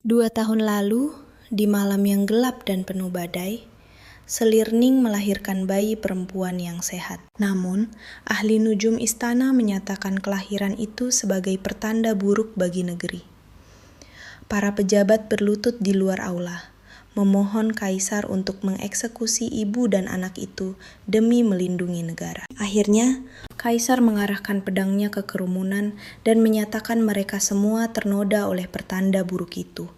2 tahun lalu, di malam yang gelap dan penuh badai, Selirning melahirkan bayi perempuan yang sehat. Namun, ahli nujum istana menyatakan kelahiran itu sebagai pertanda buruk bagi negeri. Para pejabat berlutut di luar aula, memohon kaisar untuk mengeksekusi ibu dan anak itu demi melindungi negara. Akhirnya, kaisar mengarahkan pedangnya ke kerumunan dan menyatakan mereka semua ternoda oleh pertanda buruk itu.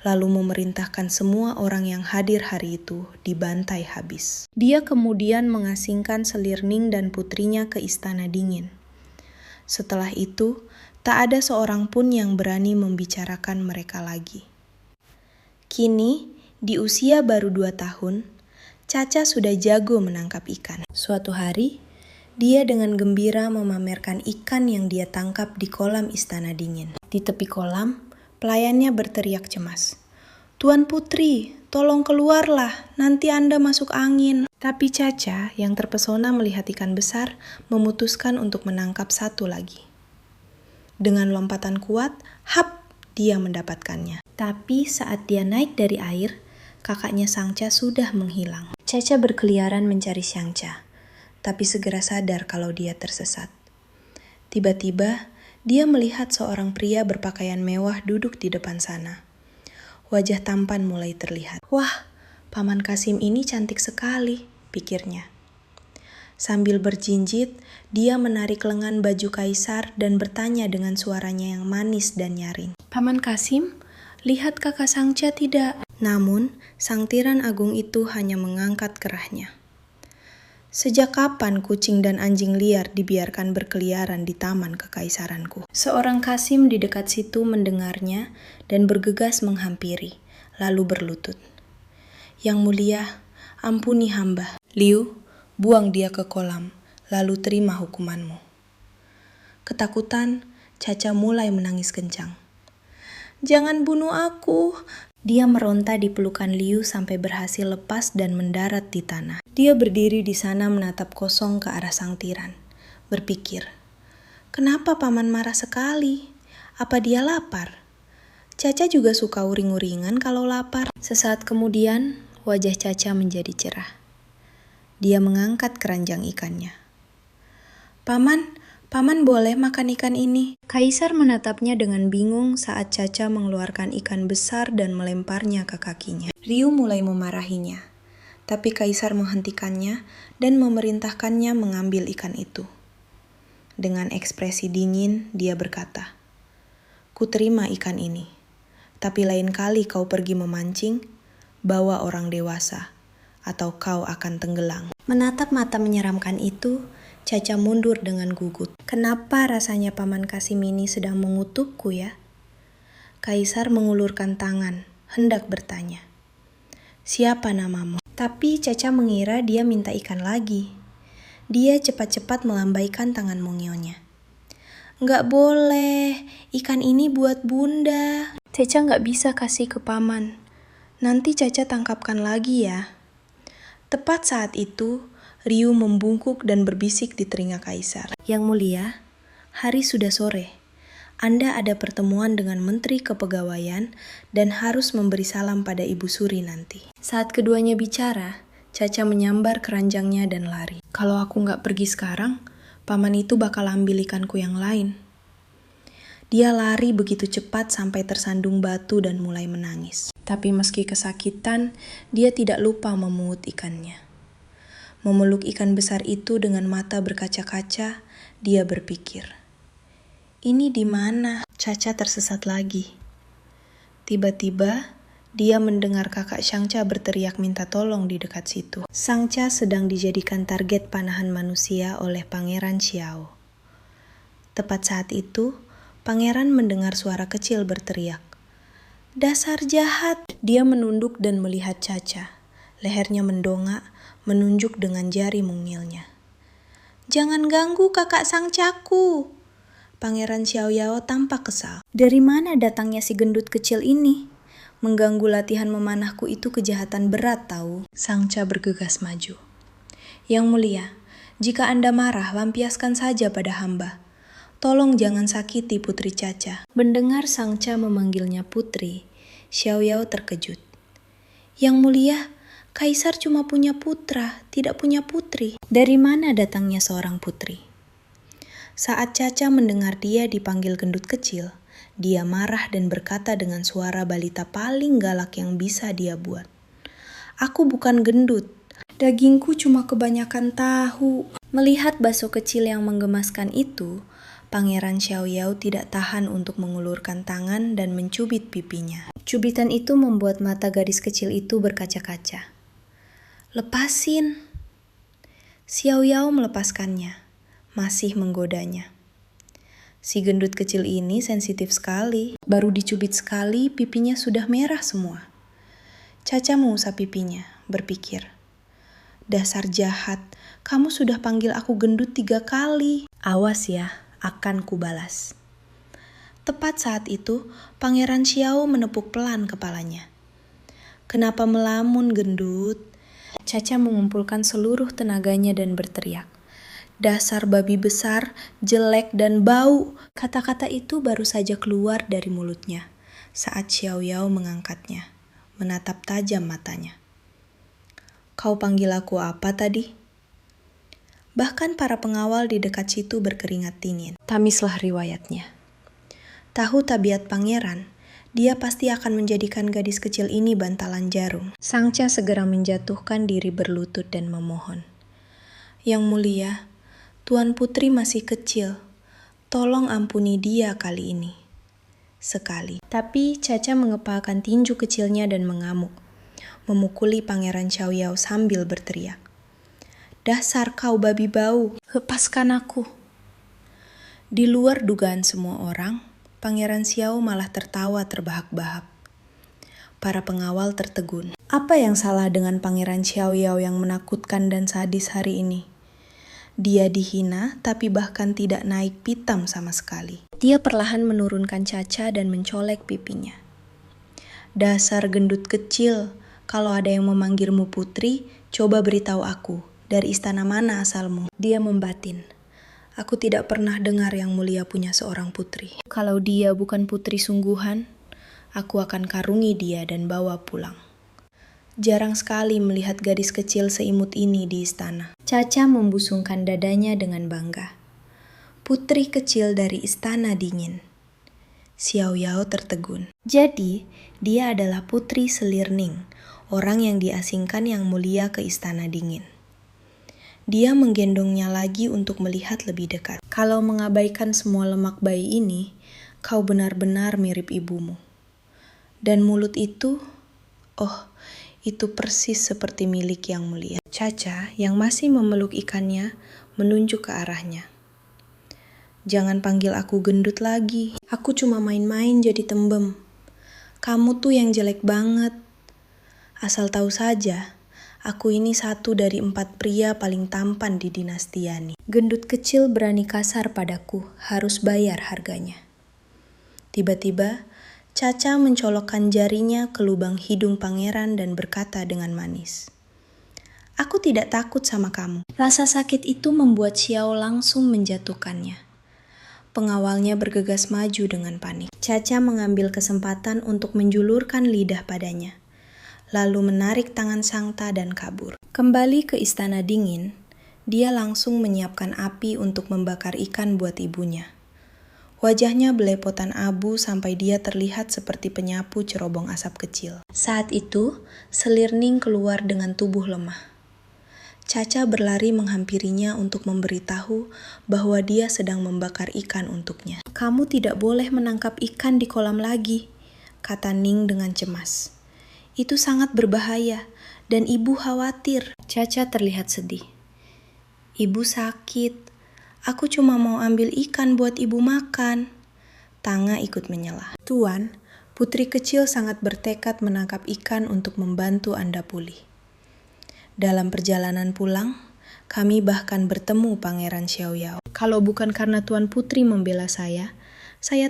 Lalu memerintahkan semua orang yang hadir hari itu dibantai habis. Dia kemudian mengasingkan Selirning dan putrinya ke Istana Dingin. Setelah itu, tak ada seorang pun yang berani membicarakan mereka lagi. Kini, di usia baru 2 tahun, Caca sudah jago menangkap ikan. Suatu hari, dia dengan gembira memamerkan ikan yang dia tangkap di kolam Istana Dingin. Di tepi kolam, pelayannya berteriak cemas, "Tuan Putri, tolong keluarlah, nanti Anda masuk angin." Tapi Caca yang terpesona melihat ikan besar memutuskan untuk menangkap satu lagi. Dengan lompatan kuat, hap, dia mendapatkannya. Tapi saat dia naik dari air, kakaknya Sangca sudah menghilang. Caca berkeliaran mencari Sangca, tapi segera sadar kalau dia tersesat. Tiba-tiba, dia melihat seorang pria berpakaian mewah duduk di depan sana. Wajah tampan mulai terlihat. "Wah, Paman Kasim ini cantik sekali," pikirnya. Sambil berjinjit, dia menarik lengan baju kaisar dan bertanya dengan suaranya yang manis dan nyaring. "Paman Kasim, lihat kakak Sangca tidak?" Namun, sang tiran agung itu hanya mengangkat kerahnya. "Sejak kapan kucing dan anjing liar dibiarkan berkeliaran di taman kekaisaranku?" Seorang Kasim di dekat situ mendengarnya dan bergegas menghampiri, lalu berlutut. "Yang mulia, ampuni hamba. Liu, buang dia ke kolam, lalu terima hukumanmu." Ketakutan, Caca mulai menangis kencang. "Jangan bunuh aku." Dia meronta di pelukan Liu sampai berhasil lepas dan mendarat di tanah. Dia berdiri di sana menatap kosong ke arah sang tiran, berpikir, "Kenapa paman marah sekali? Apa dia lapar?" Caca juga suka uring-uringan kalau lapar. Sesaat kemudian, wajah Caca menjadi cerah. Dia mengangkat keranjang ikannya. Paman boleh makan ikan ini?" Kaisar menatapnya dengan bingung saat Caca mengeluarkan ikan besar dan melemparnya ke kakinya. Liu mulai memarahinya, tapi Kaisar menghentikannya dan memerintahkannya mengambil ikan itu. Dengan ekspresi dingin, dia berkata, "Kuterima ikan ini, tapi lain kali kau pergi memancing, bawa orang dewasa, atau kau akan tenggelam." Menatap mata menyeramkan itu, Caca mundur dengan gugut. "Kenapa rasanya Paman Kasim ini sedang mengutukku ya?" Kaisar mengulurkan tangan, hendak bertanya, "Siapa namamu?" Tapi Caca mengira dia minta ikan lagi. Dia cepat-cepat melambaikan tangan mungilnya. "Nggak boleh, ikan ini buat bunda. Caca nggak bisa kasih ke paman. Nanti Caca tangkapkan lagi ya." Tepat saat itu, Liu membungkuk dan berbisik di telinga Kaisar. "Yang mulia, hari sudah sore. Anda ada pertemuan dengan Menteri Kepegawaian dan harus memberi salam pada Ibu Suri nanti." Saat keduanya bicara, Caca menyambar keranjangnya dan lari. "Kalau aku nggak pergi sekarang, paman itu bakal ambil ikanku yang lain." Dia lari begitu cepat sampai tersandung batu dan mulai menangis. Tapi meski kesakitan, dia tidak lupa memungut ikannya. Memeluk ikan besar itu dengan mata berkaca-kaca, dia berpikir, "Ini di mana?" Caca tersesat lagi. Tiba-tiba, dia mendengar kakak Sangca berteriak minta tolong di dekat situ. Sangca sedang dijadikan target panahan manusia oleh Pangeran Xiao. Tepat saat itu, Pangeran mendengar suara kecil berteriak, "Dasar jahat!" Dia menunduk dan melihat Caca. Lehernya mendongak, menunjuk dengan jari mungilnya. "Jangan ganggu kakak Sangcaku!" Pangeran Xiao Yao tampak kesal. "Dari mana datangnya si gendut kecil ini? Mengganggu latihan memanahku itu kejahatan berat tahu." Sangca bergegas maju. "Yang mulia, jika Anda marah, lampiaskan saja pada hamba. Tolong jangan sakiti Putri Caca. Mendengar Sang Ca memanggilnya Putri, Xiao Yao terkejut. Yang mulia, Kaisar cuma punya putra, tidak punya putri. Dari mana datangnya seorang putri? Saat Caca mendengar dia dipanggil gendut kecil, dia marah dan berkata dengan suara balita paling galak yang bisa dia buat. Aku bukan gendut, dagingku cuma kebanyakan tahu. Melihat bakso kecil yang menggemaskan itu, Pangeran Xiao Yao tidak tahan untuk mengulurkan tangan dan mencubit pipinya. Cubitan itu membuat mata gadis kecil itu berkaca-kaca. Lepasin. Xiao Yao melepaskannya, masih menggodanya. Si gendut kecil ini sensitif sekali. Baru dicubit sekali, pipinya sudah merah semua. Caca mengusap pipinya, berpikir. Dasar jahat, kamu sudah panggil aku gendut 3 kali. Awas ya, akan kubalas. Tepat saat itu, Pangeran Xiao menepuk pelan kepalanya. Kenapa melamun, gendut? Caca mengumpulkan seluruh tenaganya dan berteriak. Dasar babi besar, jelek dan bau. Kata-kata itu baru saja keluar dari mulutnya saat Xiao Yao mengangkatnya, menatap tajam matanya. Kau panggil aku apa tadi? Bahkan para pengawal di dekat situ berkeringat dingin. Tamislah riwayatnya. Tahu tabiat pangeran, dia pasti akan menjadikan gadis kecil ini bantalan jarum. Sang Ca segera menjatuhkan diri berlutut dan memohon. Yang mulia, Tuan Putri masih kecil. Tolong ampuni dia kali ini. Sekali. Tapi Caca mengepalkan tinju kecilnya dan mengamuk. Memukuli Pangeran Xiao Yao sambil berteriak. Dasar kau babi bau, lepaskan aku. Di luar dugaan semua orang, Pangeran Xiao malah tertawa terbahak-bahak. Para pengawal tertegun. Apa yang salah dengan Pangeran Xiao Yao yang menakutkan dan sadis hari ini? Dia dihina, tapi bahkan tidak naik pitam sama sekali. Dia perlahan menurunkan Caca dan mencolek pipinya. Dasar gendut kecil, kalau ada yang memanggilmu putri, coba beritahu aku, dari istana mana asalmu? Dia membatin. Aku tidak pernah dengar yang mulia punya seorang putri. Kalau dia bukan putri sungguhan, aku akan karungi dia dan bawa pulang. Jarang sekali melihat gadis kecil seimut ini di istana. Caca membusungkan dadanya dengan bangga. Putri kecil dari istana dingin. Xiao Yao tertegun. Jadi, dia adalah putri Selirning, orang yang diasingkan yang mulia ke istana dingin. Dia menggendongnya lagi untuk melihat lebih dekat. Kalau mengabaikan semua lemak bayi ini, kau benar-benar mirip ibumu. Dan mulut itu, itu persis seperti milik yang mulia. Caca yang masih memeluk ikannya menunjuk ke arahnya. Jangan panggil aku gendut lagi. Aku cuma main-main jadi tembem. Kamu tuh yang jelek banget. Asal tahu saja, aku ini 1 dari 4 pria paling tampan di dinasti Yani. Gendut kecil berani kasar padaku, harus bayar harganya. Tiba-tiba, Caca mencolokkan jarinya ke lubang hidung pangeran dan berkata dengan manis. Aku tidak takut sama kamu. Rasa sakit itu membuat Xiao langsung menjatuhkannya. Pengawalnya bergegas maju dengan panik. Caca mengambil kesempatan untuk menjulurkan lidah padanya, lalu menarik tangan Sang Ta dan kabur. Kembali ke istana dingin, dia langsung menyiapkan api untuk membakar ikan buat ibunya. Wajahnya belepotan abu sampai dia terlihat seperti penyapu cerobong asap kecil. Saat itu, Selirning keluar dengan tubuh lemah. Caca berlari menghampirinya untuk memberitahu bahwa dia sedang membakar ikan untuknya. Kamu tidak boleh menangkap ikan di kolam lagi, kata Ning dengan cemas. Itu sangat berbahaya dan ibu khawatir. Caca terlihat sedih. Ibu sakit. Aku cuma mau ambil ikan buat ibu makan. Tanga ikut menyelah. Tuan, putri kecil sangat bertekad menangkap ikan untuk membantu Anda pulih. Dalam perjalanan pulang, kami bahkan bertemu Pangeran Xiao Yao. Kalau bukan karena Tuan Putri membela saya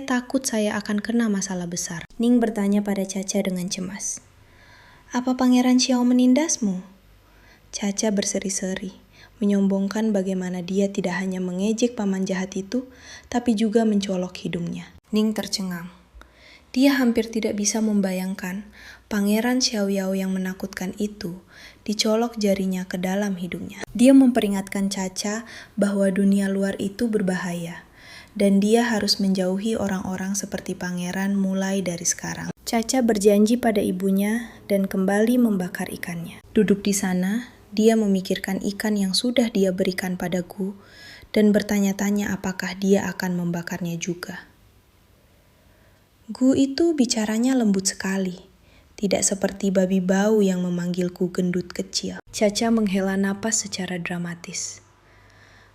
takut saya akan kena masalah besar. Ning bertanya pada Caca dengan cemas. Apa Pangeran Xiao menindasmu? Caca berseri-seri, menyombongkan bagaimana dia tidak hanya mengejek paman jahat itu, tapi juga mencolok hidungnya. Ning tercengang. Dia hampir tidak bisa membayangkan Pangeran Xiaoyao yang menakutkan itu dicolok jarinya ke dalam hidungnya. Dia memperingatkan Caca bahwa dunia luar itu berbahaya, dan dia harus menjauhi orang-orang seperti pangeran mulai dari sekarang. Caca berjanji pada ibunya dan kembali membakar ikannya. Duduk di sana, dia memikirkan ikan yang sudah dia berikan padaku dan bertanya-tanya apakah dia akan membakarnya juga. Gu itu bicaranya lembut sekali, tidak seperti babi bau yang memanggilku gendut kecil. Caca menghela napas secara dramatis.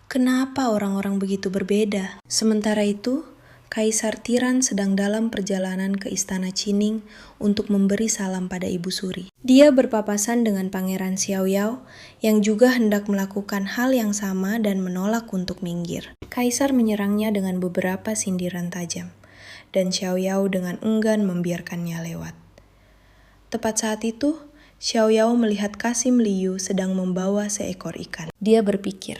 Kenapa orang-orang begitu berbeda? Sementara itu, Kaisar Tiran sedang dalam perjalanan ke Istana Qining untuk memberi salam pada Ibu Suri. Dia berpapasan dengan Pangeran Xiaoyao yang juga hendak melakukan hal yang sama dan menolak untuk minggir. Kaisar menyerangnya dengan beberapa sindiran tajam, dan Xiaoyao dengan enggan membiarkannya lewat. Tepat saat itu, Xiaoyao melihat Kasim Liu sedang membawa seekor ikan. Dia berpikir,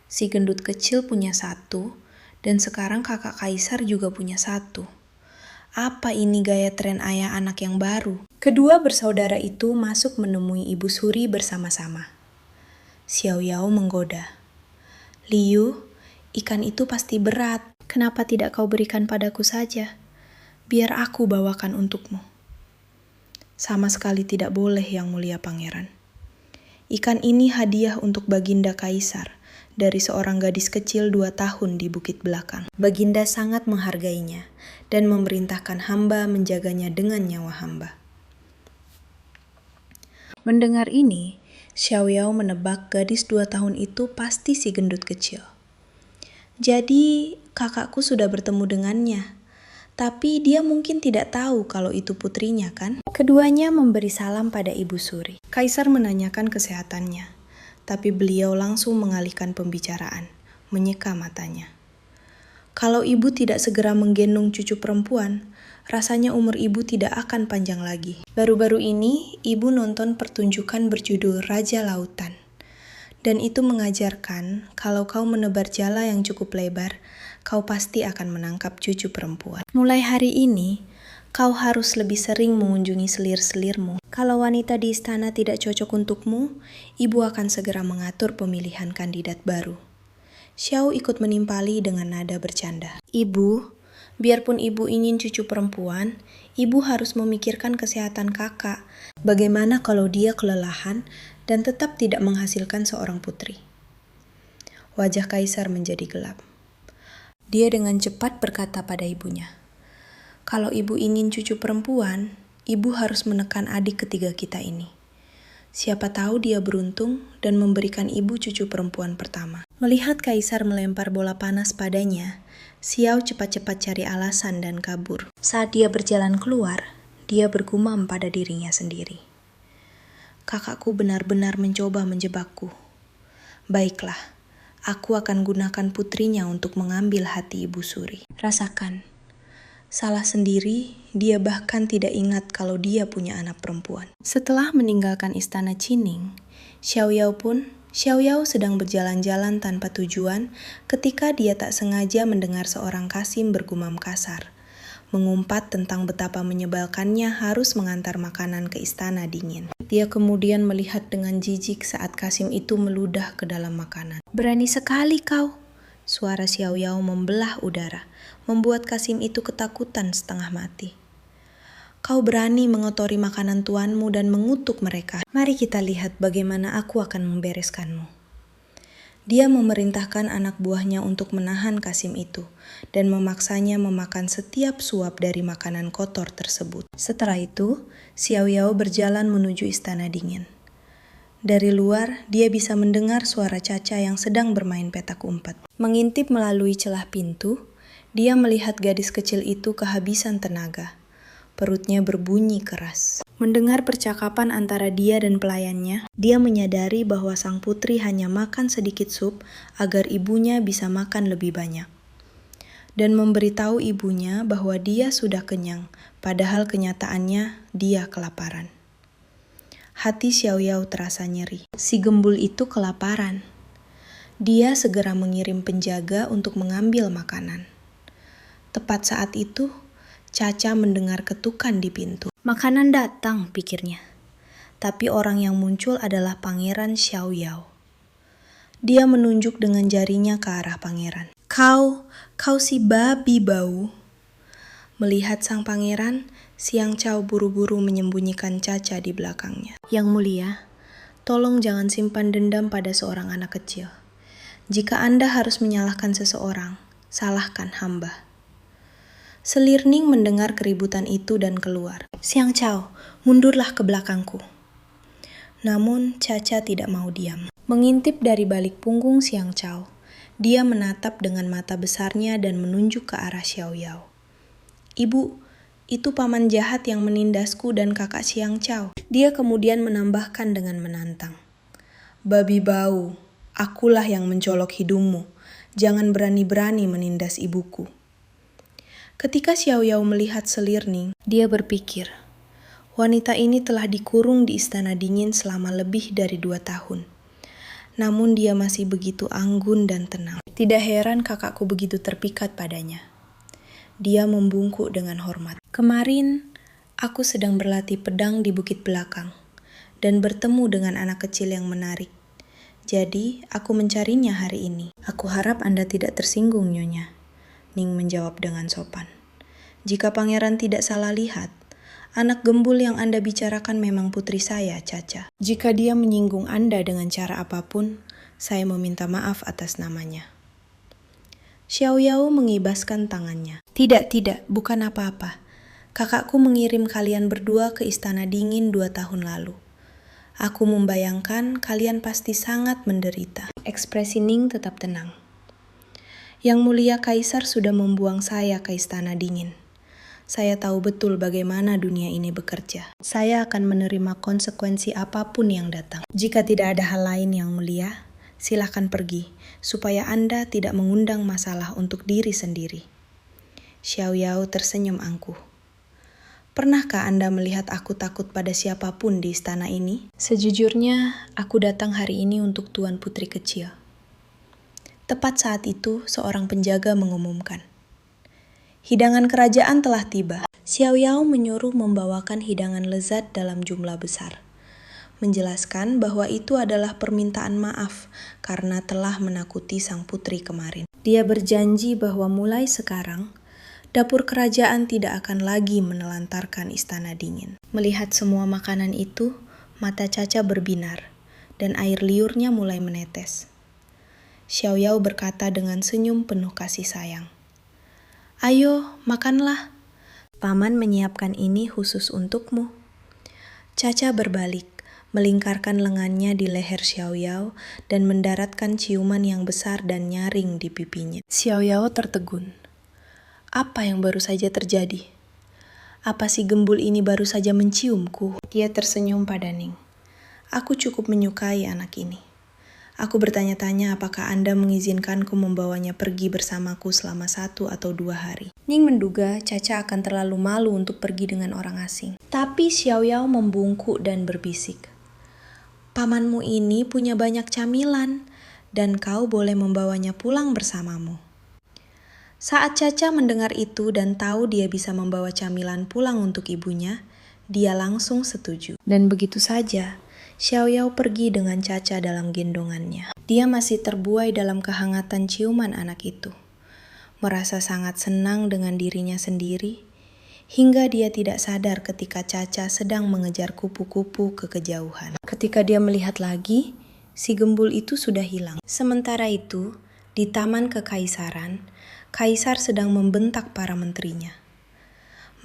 si gendut kecil punya satu, dan sekarang kakak Kaisar juga punya satu. Apa ini gaya tren ayah anak yang baru? Kedua bersaudara itu masuk menemui Ibu Suri bersama-sama. Xiaoyao menggoda. Liu, ikan itu pasti berat. Kenapa tidak kau berikan padaku saja? Biar aku bawakan untukmu. Sama sekali tidak boleh, Yang Mulia Pangeran. Ikan ini hadiah untuk Baginda Kaisar dari seorang gadis kecil 2 tahun di Bukit Belakang. Baginda sangat menghargainya dan memerintahkan hamba menjaganya dengan nyawa hamba. Mendengar ini, Xiaoyao menebak gadis 2 tahun itu pasti si gendut kecil. Jadi, kakakku sudah bertemu dengannya. Tapi dia mungkin tidak tahu kalau itu putrinya, kan? Keduanya memberi salam pada Ibu Suri. Kaisar menanyakan kesehatannya, tapi beliau langsung mengalihkan pembicaraan, menyeka matanya. Kalau ibu tidak segera menggendong cucu perempuan, rasanya umur ibu tidak akan panjang lagi. Baru-baru ini, ibu nonton pertunjukan berjudul Raja Lautan. Dan itu mengajarkan kalau kau menebar jala yang cukup lebar, kau pasti akan menangkap cucu perempuan. Mulai hari ini, kau harus lebih sering mengunjungi selir-selirmu. Kalau wanita di istana tidak cocok untukmu, ibu akan segera mengatur pemilihan kandidat baru. Xiao ikut menimpali dengan nada bercanda. Ibu, biarpun ibu ingin cucu perempuan, ibu harus memikirkan kesehatan kakak. Bagaimana kalau dia kelelahan dan tetap tidak menghasilkan seorang putri? Wajah Kaisar menjadi gelap. Dia dengan cepat berkata pada ibunya, "Kalau ibu ingin cucu perempuan, ibu harus menekan adik ketiga kita ini. Siapa tahu dia beruntung dan memberikan ibu cucu perempuan pertama." Melihat Kaisar melempar bola panas padanya, Xiao cepat-cepat cari alasan dan kabur. Saat dia berjalan keluar, dia bergumam pada dirinya sendiri. Kakakku benar-benar mencoba menjebakku. Baiklah, aku akan gunakan putrinya untuk mengambil hati Ibu Suri. Rasakan, salah sendiri, dia bahkan tidak ingat kalau dia punya anak perempuan. Setelah meninggalkan Istana Qining, Xiaoyao sedang berjalan-jalan tanpa tujuan ketika dia tak sengaja mendengar seorang Kasim bergumam kasar, mengumpat tentang betapa menyebalkannya harus mengantar makanan ke istana dingin. Dia kemudian melihat dengan jijik saat Kasim itu meludah ke dalam makanan. "Berani sekali kau!" Suara Xiaoyao membelah udara, membuat Kasim itu ketakutan setengah mati. "Kau berani mengotori makanan tuanmu dan mengutuk mereka. Mari kita lihat bagaimana aku akan membereskanmu." Dia memerintahkan anak buahnya untuk menahan Kasim itu dan memaksanya memakan setiap suap dari makanan kotor tersebut. Setelah itu, Xiaoyao berjalan menuju istana dingin. Dari luar, dia bisa mendengar suara Caca yang sedang bermain petak umpet. Mengintip melalui celah pintu, dia melihat gadis kecil itu kehabisan tenaga. Perutnya berbunyi keras. Mendengar percakapan antara dia dan pelayannya, dia menyadari bahwa sang putri hanya makan sedikit sup agar ibunya bisa makan lebih banyak. Dan memberitahu ibunya bahwa dia sudah kenyang, padahal kenyataannya dia kelaparan. Hati Xiaoyao terasa nyeri. Si gembul itu kelaparan. Dia segera mengirim penjaga untuk mengambil makanan. Tepat saat itu, Caca mendengar ketukan di pintu. Makanan datang, pikirnya. Tapi orang yang muncul adalah Pangeran Xiaoyao. Dia menunjuk dengan jarinya ke arah pangeran. Kau si babi bau. Melihat sang pangeran, Xiang Chao buru-buru menyembunyikan Caca di belakangnya. Yang mulia, tolong jangan simpan dendam pada seorang anak kecil. Jika Anda harus menyalahkan seseorang, salahkan hamba. Selirning mendengar keributan itu dan keluar. Xiang Chao, mundurlah ke belakangku. Namun Caca tidak mau diam. Mengintip dari balik punggung Xiang Chao, dia menatap dengan mata besarnya dan menunjuk ke arah Xiaoyao. Ibu, itu paman jahat yang menindasku dan kakak Xiang Chao. Dia kemudian menambahkan dengan menantang. Babi bau, akulah yang mencolok hidungmu. Jangan berani-berani menindas ibuku. Ketika Xiaoyao melihat Selirning, dia berpikir, wanita ini telah dikurung di Istana Dingin selama lebih dari 2 tahun. Namun dia masih begitu anggun dan tenang. Tidak heran kakakku begitu terpikat padanya. Dia membungkuk dengan hormat. Kemarin, aku sedang berlatih pedang di bukit belakang dan bertemu dengan anak kecil yang menarik. Jadi, aku mencarinya hari ini. Aku harap Anda tidak tersinggung, Nyonya. Ning menjawab dengan sopan. Jika pangeran tidak salah lihat, anak gembul yang Anda bicarakan memang putri saya, Caca. Jika dia menyinggung Anda dengan cara apapun, saya meminta maaf atas namanya. Xiaoyao mengibaskan tangannya. Tidak, bukan apa-apa. Kakakku mengirim kalian berdua ke Istana Dingin 2 tahun lalu. Aku membayangkan kalian pasti sangat menderita. Ekspresi Ning tetap tenang. Yang mulia Kaisar sudah membuang saya ke Istana Dingin. Saya tahu betul bagaimana dunia ini bekerja. Saya akan menerima konsekuensi apapun yang datang. Jika tidak ada hal lain yang mulia, silakan pergi, supaya Anda tidak mengundang masalah untuk diri sendiri. Xiaoyao tersenyum angkuh. Pernahkah Anda melihat aku takut pada siapapun di istana ini? Sejujurnya, aku datang hari ini untuk Tuan Putri kecil. Tepat saat itu, seorang penjaga mengumumkan. Hidangan kerajaan telah tiba. Xiaoyao menyuruh membawakan hidangan lezat dalam jumlah besar. Menjelaskan bahwa itu adalah permintaan maaf karena telah menakuti sang putri kemarin. Dia berjanji bahwa mulai sekarang, dapur kerajaan tidak akan lagi menelantarkan Istana Dingin. Melihat semua makanan itu, mata Caca berbinar dan air liurnya mulai menetes. Xiaoyao berkata dengan senyum penuh kasih sayang. Ayo, makanlah. Paman menyiapkan ini khusus untukmu. Caca berbalik, melingkarkan lengannya di leher Xiaoyao dan mendaratkan ciuman yang besar dan nyaring di pipinya. Xiaoyao tertegun. Apa yang baru saja terjadi? Apa si gembul ini baru saja menciumku? Dia tersenyum pada Ning. Aku cukup menyukai anak ini. Aku bertanya-tanya apakah Anda mengizinkanku membawanya pergi bersamaku selama 1 atau 2 hari. Ning menduga Caca akan terlalu malu untuk pergi dengan orang asing. Tapi Xiaoyao membungkuk dan berbisik. Pamanmu ini punya banyak camilan, dan kau boleh membawanya pulang bersamamu. Saat Caca mendengar itu dan tahu dia bisa membawa camilan pulang untuk ibunya, dia langsung setuju. Dan begitu saja, Xiaoyao pergi dengan Caca dalam gendongannya. Dia masih terbuai dalam kehangatan ciuman anak itu. Merasa sangat senang dengan dirinya sendiri, hingga dia tidak sadar ketika Caca sedang mengejar kupu-kupu ke kejauhan. Ketika dia melihat lagi, si gembul itu sudah hilang. Sementara itu, di Taman Kekaisaran, Kaisar sedang membentak para menterinya.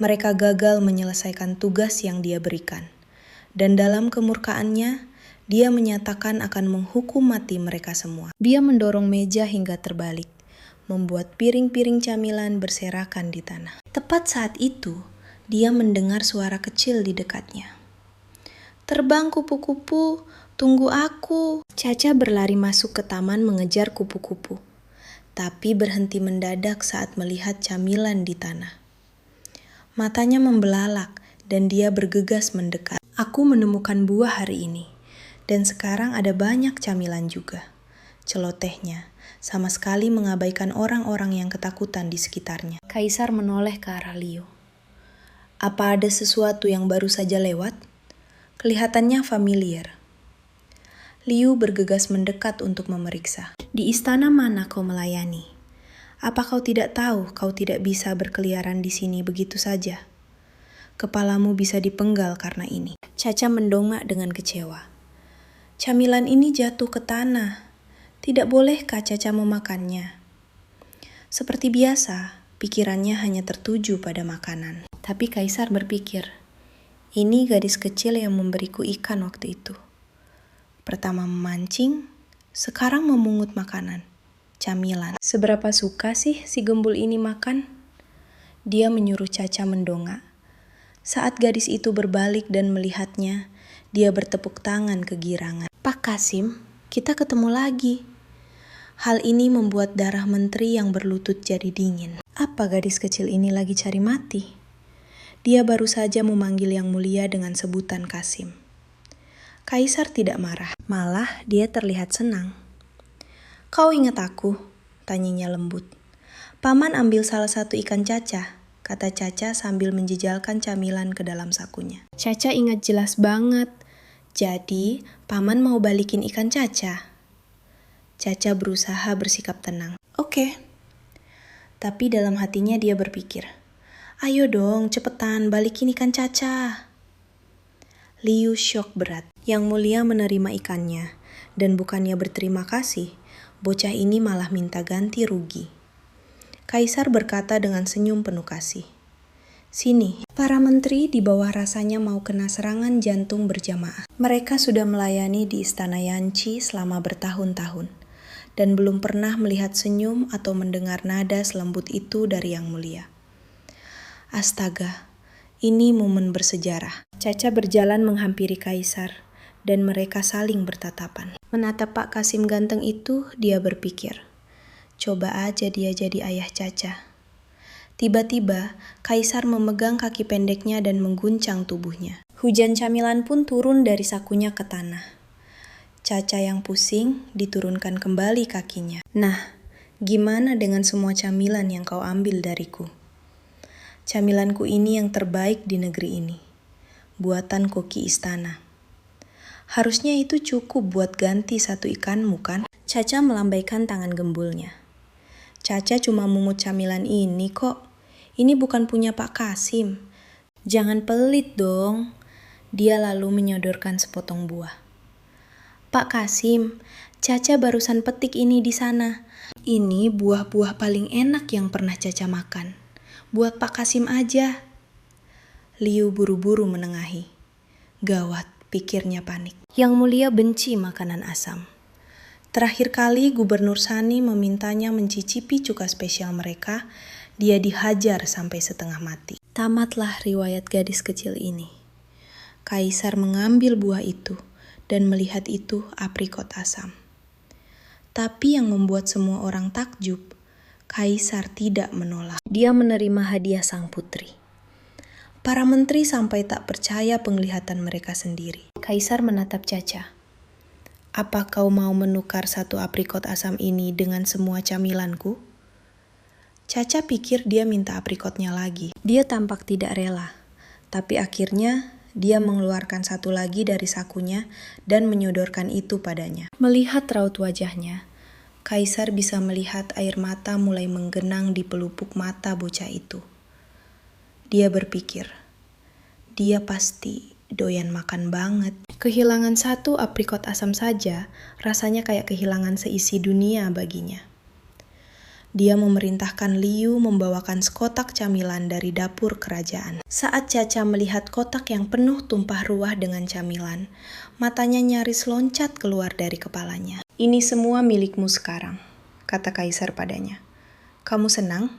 Mereka gagal menyelesaikan tugas yang dia berikan. Dan dalam kemurkaannya, dia menyatakan akan menghukum mati mereka semua. Dia mendorong meja hingga terbalik, membuat piring-piring camilan berserakan di tanah. Tepat saat itu, dia mendengar suara kecil di dekatnya. Terbang kupu-kupu, tunggu aku. Caca berlari masuk ke taman mengejar kupu-kupu, tapi berhenti mendadak saat melihat camilan di tanah. Matanya membelalak dan dia bergegas mendekat. Aku menemukan buah hari ini, dan sekarang ada banyak camilan juga. celotehnya, sama sekali mengabaikan orang-orang yang ketakutan di sekitarnya. Kaisar menoleh ke arah Liu. Apa ada sesuatu yang baru saja lewat? Kelihatannya familiar. Liu bergegas mendekat untuk memeriksa. Di istana mana kau melayani? Apa kau tidak tahu kau tidak bisa berkeliaran di sini begitu saja? Kepalamu bisa dipenggal karena ini. Caca mendongak dengan kecewa. Camilan ini jatuh ke tanah. Tidak bolehkah Caca memakannya? Seperti biasa, pikirannya hanya tertuju pada makanan. Tapi Kaisar berpikir, ini gadis kecil yang memberiku ikan waktu itu. Pertama memancing, sekarang memungut makanan. Camilan. Seberapa suka sih si gembul ini makan? Dia menyuruh Caca mendongak. Saat gadis itu berbalik dan melihatnya, dia bertepuk tangan kegirangan. Pak Kasim, kita ketemu lagi. Hal ini membuat darah menteri yang berlutut jadi dingin. Apa gadis kecil ini lagi cari mati? Dia baru saja memanggil Yang Mulia dengan sebutan Kasim. Kaisar tidak marah, malah dia terlihat senang. Kau ingat aku? Tanyanya lembut. Paman ambil salah satu ikan Caca, kata Caca sambil menjejalkan camilan ke dalam sakunya. Caca ingat jelas banget. Jadi, Paman mau balikin ikan Caca. Caca berusaha bersikap tenang. Oke. Tapi dalam hatinya dia berpikir, ayo dong cepetan balikin ikan Caca. Liu syok berat. Yang Mulia menerima ikannya, dan bukannya berterima kasih, bocah ini malah minta ganti rugi. Kaisar berkata dengan senyum penuh kasih. Sini, para menteri di bawah rasanya mau kena serangan jantung berjamaah. Mereka sudah melayani di Istana Yanqi selama bertahun-tahun, dan belum pernah melihat senyum atau mendengar nada selembut itu dari Yang Mulia. Astaga, ini momen bersejarah. Caca berjalan menghampiri Kaisar, dan mereka saling bertatapan. Menatap Pak Kasim ganteng itu, dia berpikir, coba aja dia jadi ayah Caca. Tiba-tiba, Kaisar memegang kaki pendeknya dan mengguncang tubuhnya. Hujan camilan pun turun dari sakunya ke tanah. Caca yang pusing diturunkan kembali kakinya. Nah, gimana dengan semua camilan yang kau ambil dariku? Camilanku ini yang terbaik di negeri ini. Buatan koki istana. Harusnya itu cukup buat ganti satu ikanmu kan? Caca melambaikan tangan gembulnya. Caca cuma mungut camilan ini kok. Ini bukan punya Pak Kasim. Jangan pelit dong. Dia lalu menyodorkan sepotong buah. Pak Kasim, Caca barusan petik ini di sana. Ini buah-buah paling enak yang pernah Caca makan. Buat Pak Kasim aja. Liu buru-buru menengahi. Gawat, pikirnya panik. Yang Mulia benci makanan asam. Terakhir kali Gubernur Sani memintanya mencicipi cuka spesial mereka, dia dihajar sampai setengah mati. Tamatlah riwayat gadis kecil ini. Kaisar mengambil buah itu dan melihat itu aprikot asam. Tapi yang membuat semua orang takjub, Kaisar tidak menolak. Dia menerima hadiah sang putri. Para menteri sampai tak percaya penglihatan mereka sendiri. Kaisar menatap Caca. Apa kau mau menukar satu aprikot asam ini dengan semua camilanku? Caca pikir dia minta aprikotnya lagi. Dia tampak tidak rela. Tapi akhirnya dia mengeluarkan satu lagi dari sakunya dan menyodorkan itu padanya. Melihat raut wajahnya, Kaisar bisa melihat air mata mulai menggenang di pelupuk mata bocah itu. Dia berpikir, dia pasti doyan makan banget. Kehilangan satu aprikot asam saja rasanya kayak kehilangan seisi dunia baginya. Dia memerintahkan Liu membawakan sekotak camilan dari dapur kerajaan. Saat Caca melihat kotak yang penuh tumpah ruah dengan camilan, matanya nyaris loncat keluar dari kepalanya. Ini semua milikmu sekarang, kata Kaisar padanya. Kamu senang?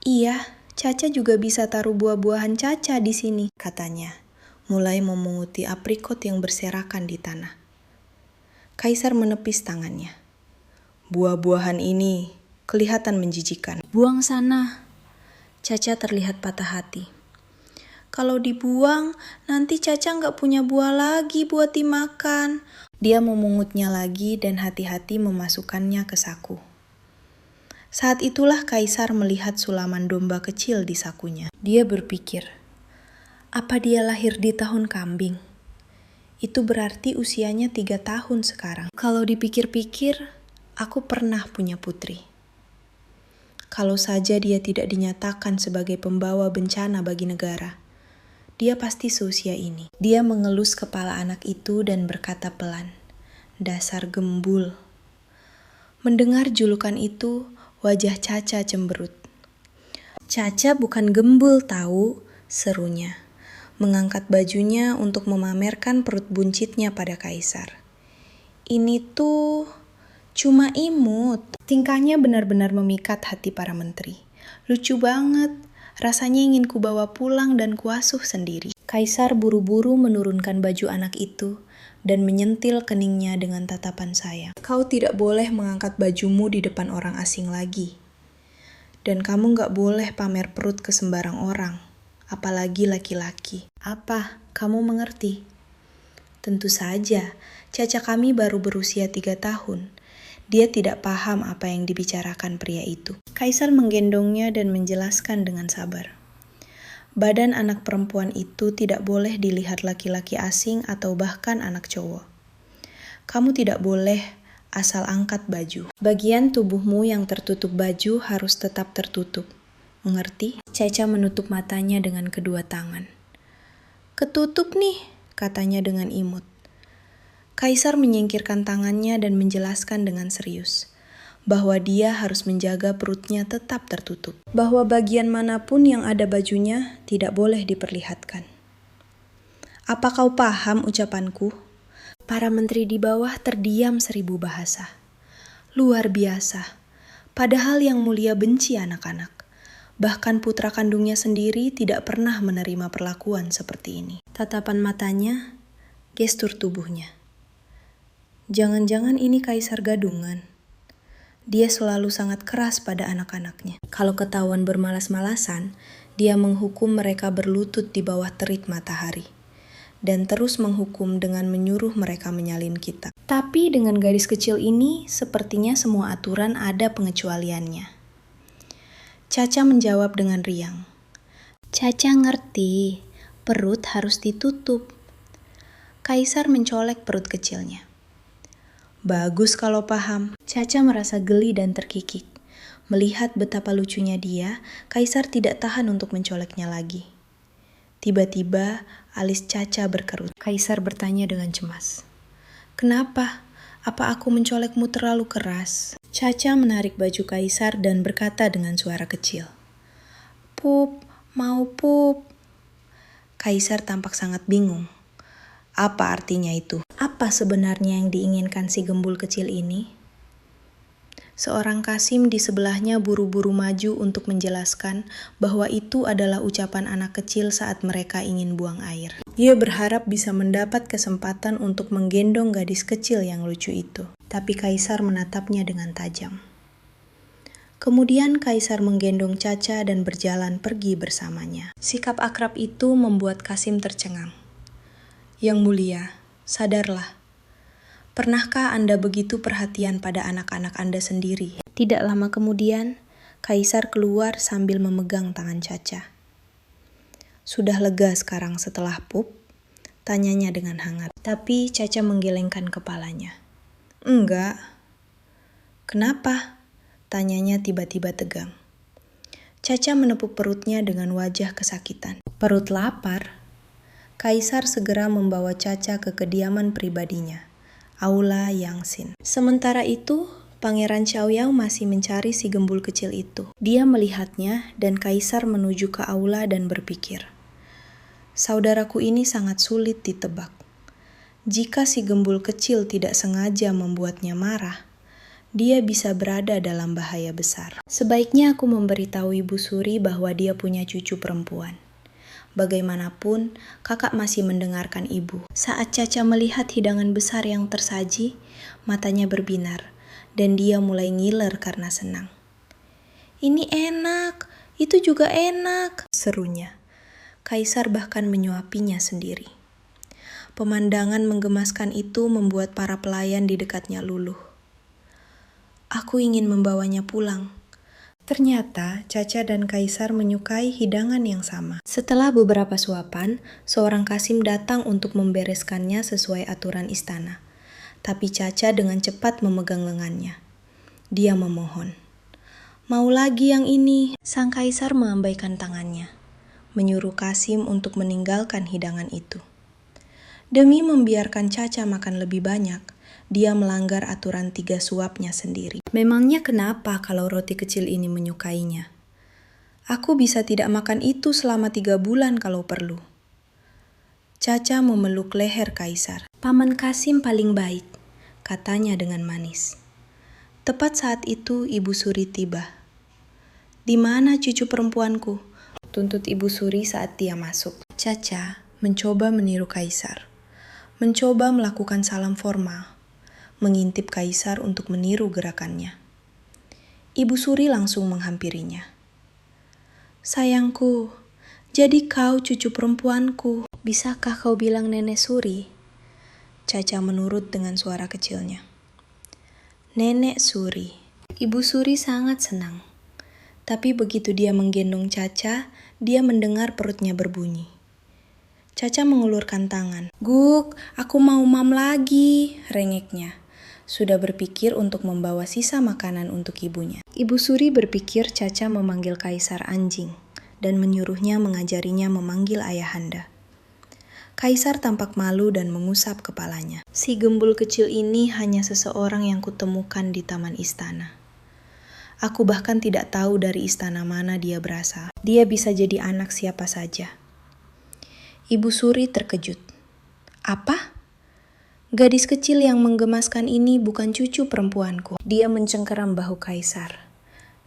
Iya, Caca juga bisa taruh buah-buahan Caca di sini, katanya, mulai memunguti aprikot yang berserakan di tanah. Kaisar menepis tangannya. Buah-buahan ini kelihatan menjijikan. Buang sana. Caca terlihat patah hati. Kalau dibuang, nanti Caca nggak punya buah lagi buat dimakan. Dia memungutnya lagi dan hati-hati memasukkannya ke saku. Saat itulah Kaisar melihat sulaman domba kecil di sakunya. Dia berpikir, apa dia lahir di tahun kambing? Itu berarti usianya 3 tahun sekarang. Kalau dipikir-pikir, aku pernah punya putri. Kalau saja dia tidak dinyatakan sebagai pembawa bencana bagi negara, dia pasti seusia ini. Dia mengelus kepala anak itu dan berkata pelan, dasar gembul. Mendengar julukan itu, wajah Caca cemberut. Caca bukan gembul tahu, serunya. Mengangkat bajunya untuk memamerkan perut buncitnya pada Kaisar. Ini tuh cuma imut. Tingkahnya benar-benar memikat hati para menteri. Lucu banget, rasanya ingin kubawa pulang dan kuasuh sendiri. Kaisar buru-buru menurunkan baju anak itu dan menyentil keningnya dengan tatapan sayang. Kau tidak boleh mengangkat bajumu di depan orang asing lagi. Dan kamu gak boleh pamer perut ke sembarang orang. Apalagi laki-laki. Apa? Kamu mengerti? Tentu saja, Caca kami baru berusia 3 tahun. Dia tidak paham apa yang dibicarakan pria itu. Kaisar menggendongnya dan menjelaskan dengan sabar. Badan anak perempuan itu tidak boleh dilihat laki-laki asing atau bahkan anak cowok. Kamu tidak boleh asal angkat baju. Bagian tubuhmu yang tertutup baju harus tetap tertutup. Mengerti? Caca menutup matanya dengan kedua tangan. Ketutup nih, katanya dengan imut. Kaisar menyingkirkan tangannya dan menjelaskan dengan serius bahwa dia harus menjaga perutnya tetap tertutup. Bahwa bagian manapun yang ada bajunya tidak boleh diperlihatkan. Apa kau paham ucapanku? Para menteri di bawah terdiam 1000 bahasa. Luar biasa. Padahal yang mulia benci anak-anak. Bahkan putra kandungnya sendiri tidak pernah menerima perlakuan seperti ini. Tatapan matanya, gestur tubuhnya. Jangan-jangan ini Kaisar gadungan. Dia selalu sangat keras pada anak-anaknya. Kalau ketahuan bermalas-malasan, dia menghukum mereka berlutut di bawah terik matahari. Dan terus menghukum dengan menyuruh mereka menyalin kita. Tapi dengan gadis kecil ini, sepertinya semua aturan ada pengecualiannya. Caca menjawab dengan riang. Caca ngerti, perut harus ditutup. Kaisar mencolek perut kecilnya. Bagus kalau paham. Caca merasa geli dan terkikik. Melihat betapa lucunya dia, Kaisar tidak tahan untuk mencoleknya lagi. Tiba-tiba, alis Caca berkerut. Kaisar bertanya dengan cemas. Kenapa? Apa aku mencolekmu terlalu keras? Caca menarik baju Kaisar dan berkata dengan suara kecil. Pup, mau pup. Kaisar tampak sangat bingung. Apa artinya itu? Apa sebenarnya yang diinginkan si gembul kecil ini? Seorang Kasim di sebelahnya buru-buru maju untuk menjelaskan bahwa itu adalah ucapan anak kecil saat mereka ingin buang air. Dia berharap bisa mendapat kesempatan untuk menggendong gadis kecil yang lucu itu. Tapi Kaisar menatapnya dengan tajam. Kemudian Kaisar menggendong Caca dan berjalan pergi bersamanya. Sikap akrab itu membuat Kasim tercengang. Yang mulia, sadarlah. Pernahkah Anda begitu perhatian pada anak-anak Anda sendiri? Tidak lama kemudian, Kaisar keluar sambil memegang tangan Caca. Sudah lega sekarang setelah pup? Tanyanya dengan hangat. Tapi Caca menggelengkan kepalanya. Enggak. Kenapa? Tanyanya tiba-tiba tegang. Caca menepuk perutnya dengan wajah kesakitan. Perut lapar? Kaisar segera membawa Caca ke kediaman pribadinya, Aula Yangsin. Sementara itu, Pangeran Xiaoyao masih mencari si gembul kecil itu. Dia melihatnya dan Kaisar menuju ke aula dan berpikir, saudaraku ini sangat sulit ditebak. Jika si gembul kecil tidak sengaja membuatnya marah, dia bisa berada dalam bahaya besar. Sebaiknya aku memberitahu Ibu Suri bahwa dia punya cucu perempuan. Bagaimanapun, kakak masih mendengarkan ibu. Saat Caca melihat hidangan besar yang tersaji, matanya berbinar, dan dia mulai ngiler karena senang. Ini enak, itu juga enak, serunya. Kaisar bahkan menyuapinya sendiri. Pemandangan menggemaskan itu membuat para pelayan di dekatnya luluh. Aku ingin membawanya pulang. Ternyata Caca dan Kaisar menyukai hidangan yang sama. Setelah beberapa suapan, seorang Kasim datang untuk membereskannya sesuai aturan istana. Tapi Caca dengan cepat memegang lengannya. Dia memohon, "Mau lagi yang ini." Sang Kaisar mengabaikan tangannya, menyuruh Kasim untuk meninggalkan hidangan itu. Demi membiarkan Caca makan lebih banyak, dia melanggar aturan 3 suapnya sendiri. Memangnya kenapa kalau roti kecil ini menyukainya? Aku bisa tidak makan itu selama 3 bulan kalau perlu. Caca memeluk leher Kaisar. "Paman Kasim paling baik," katanya dengan manis. Tepat saat itu Ibu Suri tiba. "Di mana cucu perempuanku?" tuntut Ibu Suri saat dia masuk. Caca mencoba meniru Kaisar. Mencoba melakukan salam formal. Mengintip Kaisar untuk meniru gerakannya. Ibu Suri langsung menghampirinya. "Sayangku, jadi kau cucu perempuanku. Bisakah kau bilang Nenek Suri?" Caca menurut dengan suara kecilnya. "Nenek Suri." Ibu Suri sangat senang. Tapi begitu dia menggendong Caca, dia mendengar perutnya berbunyi. Caca mengulurkan tangan. "Guk, aku mau mam lagi," rengeknya. Sudah berpikir untuk membawa sisa makanan untuk ibunya. Ibu Suri berpikir Caca memanggil Kaisar anjing dan menyuruhnya mengajarinya memanggil ayahanda. Kaisar tampak malu dan mengusap kepalanya. Si gembul kecil ini hanya seseorang yang kutemukan di taman istana. Aku bahkan tidak tahu dari istana mana dia berasal. Dia bisa jadi anak siapa saja. Ibu Suri terkejut. "Apa? Gadis kecil yang menggemaskan ini bukan cucu perempuanku." Dia mencengkeram bahu Kaisar.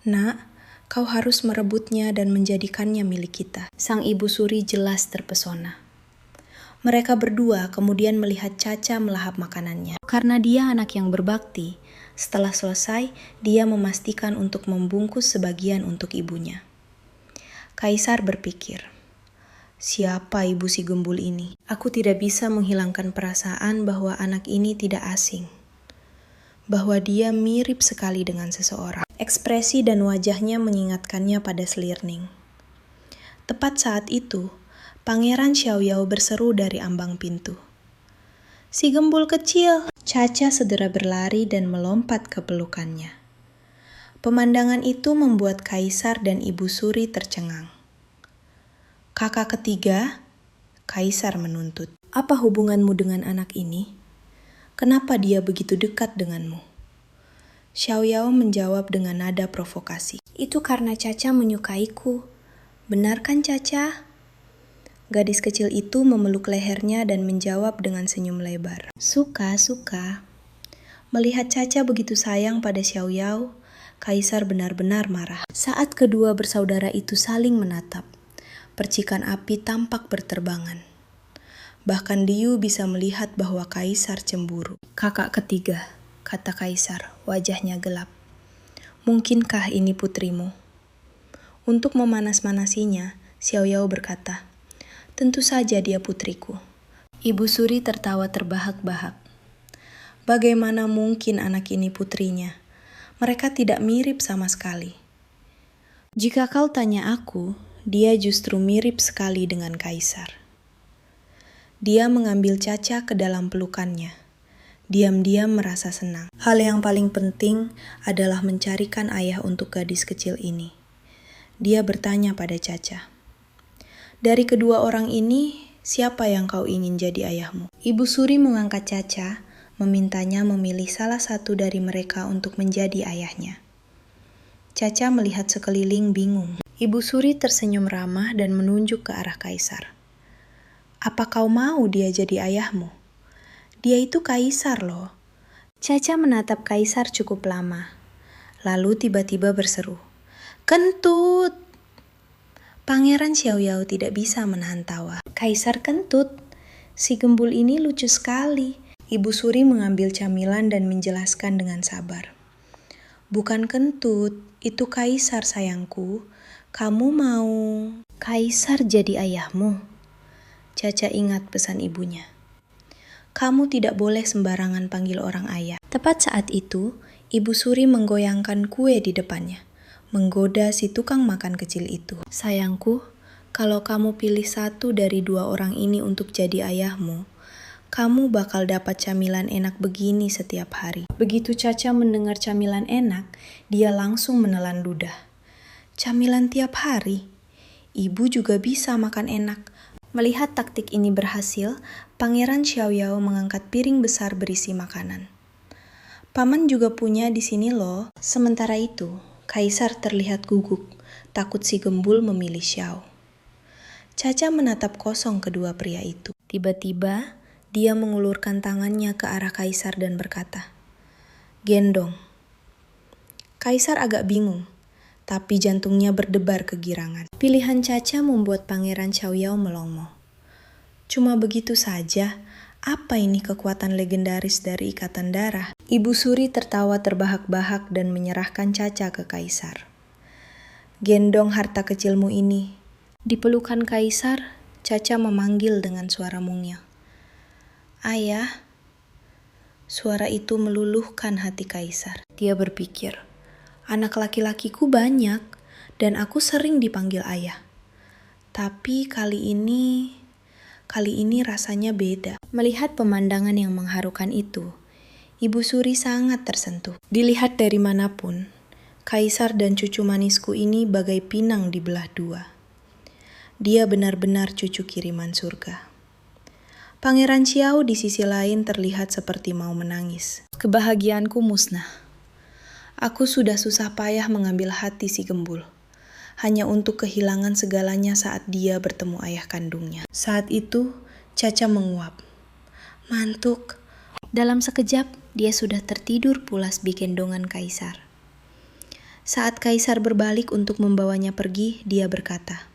"Nak, kau harus merebutnya dan menjadikannya milik kita." Sang Ibu Suri jelas terpesona. Mereka berdua kemudian melihat Caca melahap makanannya. Karena dia anak yang berbakti, setelah selesai, dia memastikan untuk membungkus sebagian untuk ibunya. Kaisar berpikir, "Siapa ibu si gembul ini? Aku tidak bisa menghilangkan perasaan bahwa anak ini tidak asing. Bahwa dia mirip sekali dengan seseorang." Ekspresi dan wajahnya mengingatkannya pada Slirning. Tepat saat itu, Pangeran Xiaoyao berseru dari ambang pintu. "Si gembul kecil!" Caca segera berlari dan melompat ke pelukannya. Pemandangan itu membuat Kaisar dan Ibu Suri tercengang. "Kakak ketiga?" Kaisar menuntut. "Apa hubunganmu dengan anak ini? Kenapa dia begitu dekat denganmu?" Xiaoyao menjawab dengan nada provokasi. "Itu karena Caca menyukaiku. Benar kan, Caca?" Gadis kecil itu memeluk lehernya dan menjawab dengan senyum lebar. Suka. Melihat Caca begitu sayang pada Xiaoyao, Kaisar benar-benar marah. Saat kedua bersaudara itu saling menatap, percikan api tampak berterbangan. Bahkan Liu bisa melihat bahwa Kaisar cemburu. "Kakak ketiga," kata Kaisar, wajahnya gelap. "Mungkinkah ini putrimu?" Untuk memanas-manasinya, Xiaoyao berkata, "Tentu saja dia putriku." Ibu Suri tertawa terbahak-bahak. "Bagaimana mungkin anak ini putrinya? Mereka tidak mirip sama sekali." "Jika kau tanya aku, dia justru mirip sekali dengan Kaisar." Dia mengambil Caca ke dalam pelukannya. Diam-diam merasa senang. Hal yang paling penting adalah mencarikan ayah untuk gadis kecil ini. Dia bertanya pada Caca, "Dari kedua orang ini, siapa yang kau ingin jadi ayahmu?" Ibu Suri mengangkat Caca, memintanya memilih salah satu dari mereka untuk menjadi ayahnya. Caca melihat sekeliling bingung. Ibu Suri tersenyum ramah dan menunjuk ke arah Kaisar. "Apa kau mau dia jadi ayahmu? Dia itu Kaisar loh." Caca menatap Kaisar cukup lama. Lalu tiba-tiba berseru, "Kentut!" Pangeran Xiaoyao tidak bisa menahan tawa. "Kaisar kentut? Si gembul ini lucu sekali." Ibu Suri mengambil camilan dan menjelaskan dengan sabar. "Bukan kentut, itu Kaisar sayangku. Kamu mau Kaisar jadi ayahmu?" Caca ingat pesan ibunya. Kamu tidak boleh sembarangan panggil orang ayah. Tepat saat itu, Ibu Suri menggoyangkan kue di depannya, menggoda si tukang makan kecil itu. Sayangku, kalau kamu pilih satu dari dua orang ini untuk jadi ayahmu, kamu bakal dapat camilan enak begini setiap hari. Begitu Caca mendengar camilan enak, dia langsung menelan ludah. Camilan tiap hari? Ibu juga bisa makan enak. Melihat taktik ini berhasil, Pangeran Xiaoyao mengangkat piring besar berisi makanan. Paman juga punya di sini loh. Sementara itu, Kaisar terlihat gugup, takut si gembul memilih Xiao. Caca menatap kosong kedua pria itu. Tiba-tiba, dia mengulurkan tangannya ke arah Kaisar dan berkata, "Gendong." Kaisar agak bingung, tapi jantungnya berdebar kegirangan. Pilihan Caca membuat Pangeran Xiaoyao melongo. Cuma begitu saja, apa ini kekuatan legendaris dari ikatan darah? Ibu Suri tertawa terbahak-bahak dan menyerahkan Caca ke Kaisar. "Gendong harta kecilmu ini." Di pelukan Kaisar, Caca memanggil dengan suara mungil, "Ayah." Suara itu meluluhkan hati Kaisar. Dia berpikir, anak laki-lakiku banyak dan aku sering dipanggil ayah. Tapi kali ini rasanya beda. Melihat pemandangan yang mengharukan itu, Ibu Suri sangat tersentuh. Dilihat dari manapun, Kaisar dan cucu manisku ini bagai pinang dibelah dua. Dia benar-benar cucu kiriman surga. Pangeran Xiao di sisi lain terlihat seperti mau menangis. Kebahagiaanku musnah. Aku sudah susah payah mengambil hati si gembul, hanya untuk kehilangan segalanya saat dia bertemu ayah kandungnya. Saat itu, Caca menguap. Mantuk. Dalam sekejap, dia sudah tertidur pulas di gendongan Kaisar. Saat Kaisar berbalik untuk membawanya pergi, dia berkata,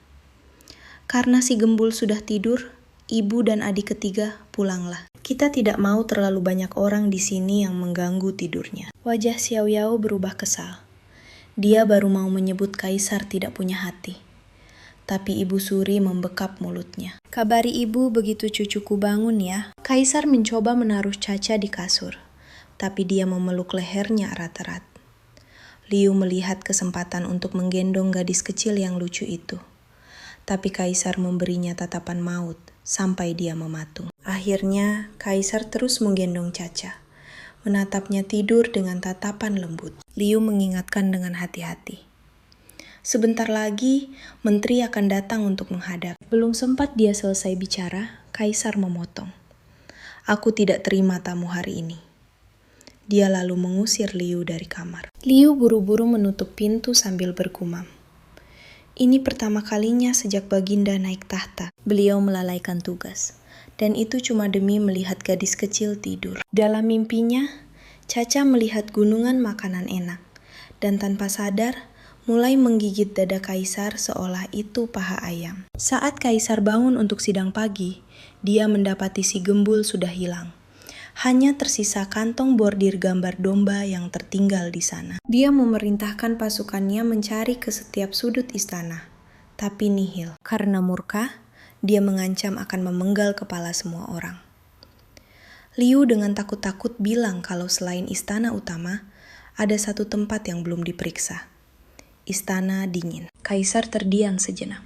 "Karena si gembul sudah tidur, ibu dan adik ketiga pulanglah. Kita tidak mau terlalu banyak orang di sini yang mengganggu tidurnya." Wajah Xiaoyao berubah kesal. Dia baru mau menyebut Kaisar tidak punya hati. Tapi Ibu Suri membekap mulutnya. "Kabari ibu begitu cucuku bangun ya." Kaisar mencoba menaruh Caca di kasur, tapi dia memeluk lehernya erat-erat. Liu melihat kesempatan untuk menggendong gadis kecil yang lucu itu. Tapi Kaisar memberinya tatapan maut sampai dia mematung. Akhirnya, Kaisar terus menggendong Caca, menatapnya tidur dengan tatapan lembut. Liu mengingatkan dengan hati-hati, "Sebentar lagi, menteri akan datang untuk menghadap." Belum sempat dia selesai bicara, Kaisar memotong. "Aku tidak terima tamu hari ini." Dia lalu mengusir Liu dari kamar. Liu buru-buru menutup pintu sambil bergumam, "Ini pertama kalinya sejak Baginda naik tahta, beliau melalaikan tugas. Dan itu cuma demi melihat gadis kecil tidur." Dalam mimpinya, Caca melihat gunungan makanan enak, dan tanpa sadar, mulai menggigit dada Kaisar seolah itu paha ayam. Saat Kaisar bangun untuk sidang pagi, dia mendapati si gembul sudah hilang. Hanya tersisa kantong bordir gambar domba yang tertinggal di sana. Dia memerintahkan pasukannya mencari ke setiap sudut istana, tapi nihil. Karena murka, dia mengancam akan memenggal kepala semua orang. Liu dengan takut-takut bilang kalau selain istana utama, ada satu tempat yang belum diperiksa. Istana dingin. Kaisar terdiam sejenak.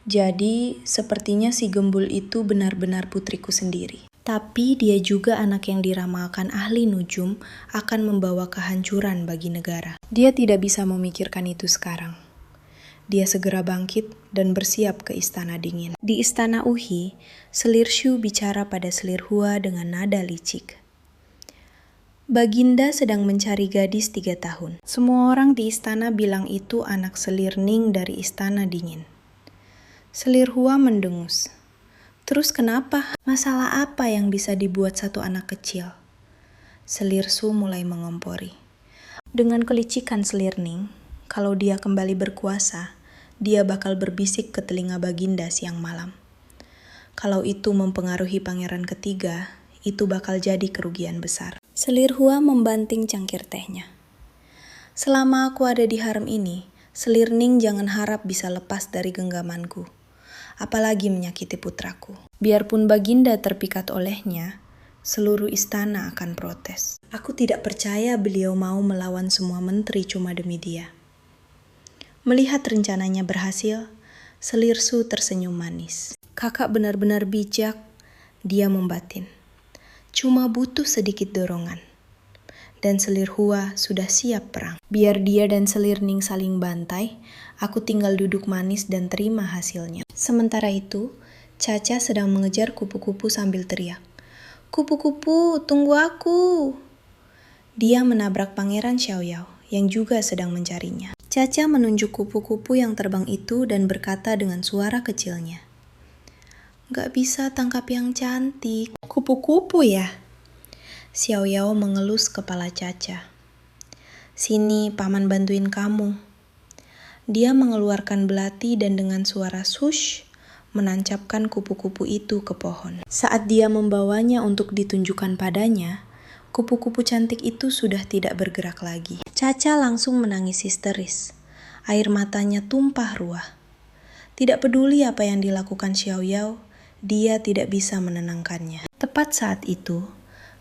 Jadi, sepertinya si gembul itu benar-benar putriku sendiri. Tapi dia juga anak yang diramalkan ahli nujum akan membawa kehancuran bagi negara. Dia tidak bisa memikirkan itu sekarang. Dia segera bangkit dan bersiap ke istana dingin. Di istana Uhi, selir Shu bicara pada selir Hua dengan nada licik. "Baginda sedang mencari gadis 3 tahun. Semua orang di istana bilang itu anak selir Ning dari istana dingin." Selir Hua mendengus. "Terus kenapa? Masalah apa yang bisa dibuat satu anak kecil?" Selir Shu mulai mengompori. Dengan kelicikan selir Ning, kalau dia kembali berkuasa, dia bakal berbisik ke telinga Baginda siang malam. Kalau itu mempengaruhi pangeran ketiga, itu bakal jadi kerugian besar. Selir Hua membanting cangkir tehnya. "Selama aku ada di harem ini, selir Ning jangan harap bisa lepas dari genggamanku. apalagi menyakiti putraku. Biarpun Baginda terpikat olehnya, seluruh istana akan protes. Aku tidak percaya beliau mau melawan semua menteri cuma demi dia. Melihat rencananya berhasil, Selir Su tersenyum manis. Kakak benar-benar bijak, dia membatin. Cuma butuh sedikit dorongan. Dan Selir Hua sudah siap perang. Biar dia dan Selir Ning saling bantai, aku tinggal duduk manis dan terima hasilnya. Sementara itu, Caca sedang mengejar kupu-kupu sambil teriak. Kupu-kupu, tunggu aku. Dia menabrak Pangeran Xiaoyao yang juga sedang mencarinya. Caca menunjuk kupu-kupu yang terbang itu dan berkata dengan suara kecilnya. Gak bisa tangkap yang cantik. Kupu-kupu ya? Xiaoyao mengelus kepala Caca. Sini, paman bantuin kamu. Dia mengeluarkan belati dan dengan suara sush, menancapkan kupu-kupu itu ke pohon. Saat dia membawanya untuk ditunjukkan padanya, kupu-kupu cantik itu sudah tidak bergerak lagi. Caca langsung menangis histeris. Air matanya tumpah ruah. Tidak peduli apa yang dilakukan Xiaoyao, dia tidak bisa menenangkannya. Tepat saat itu,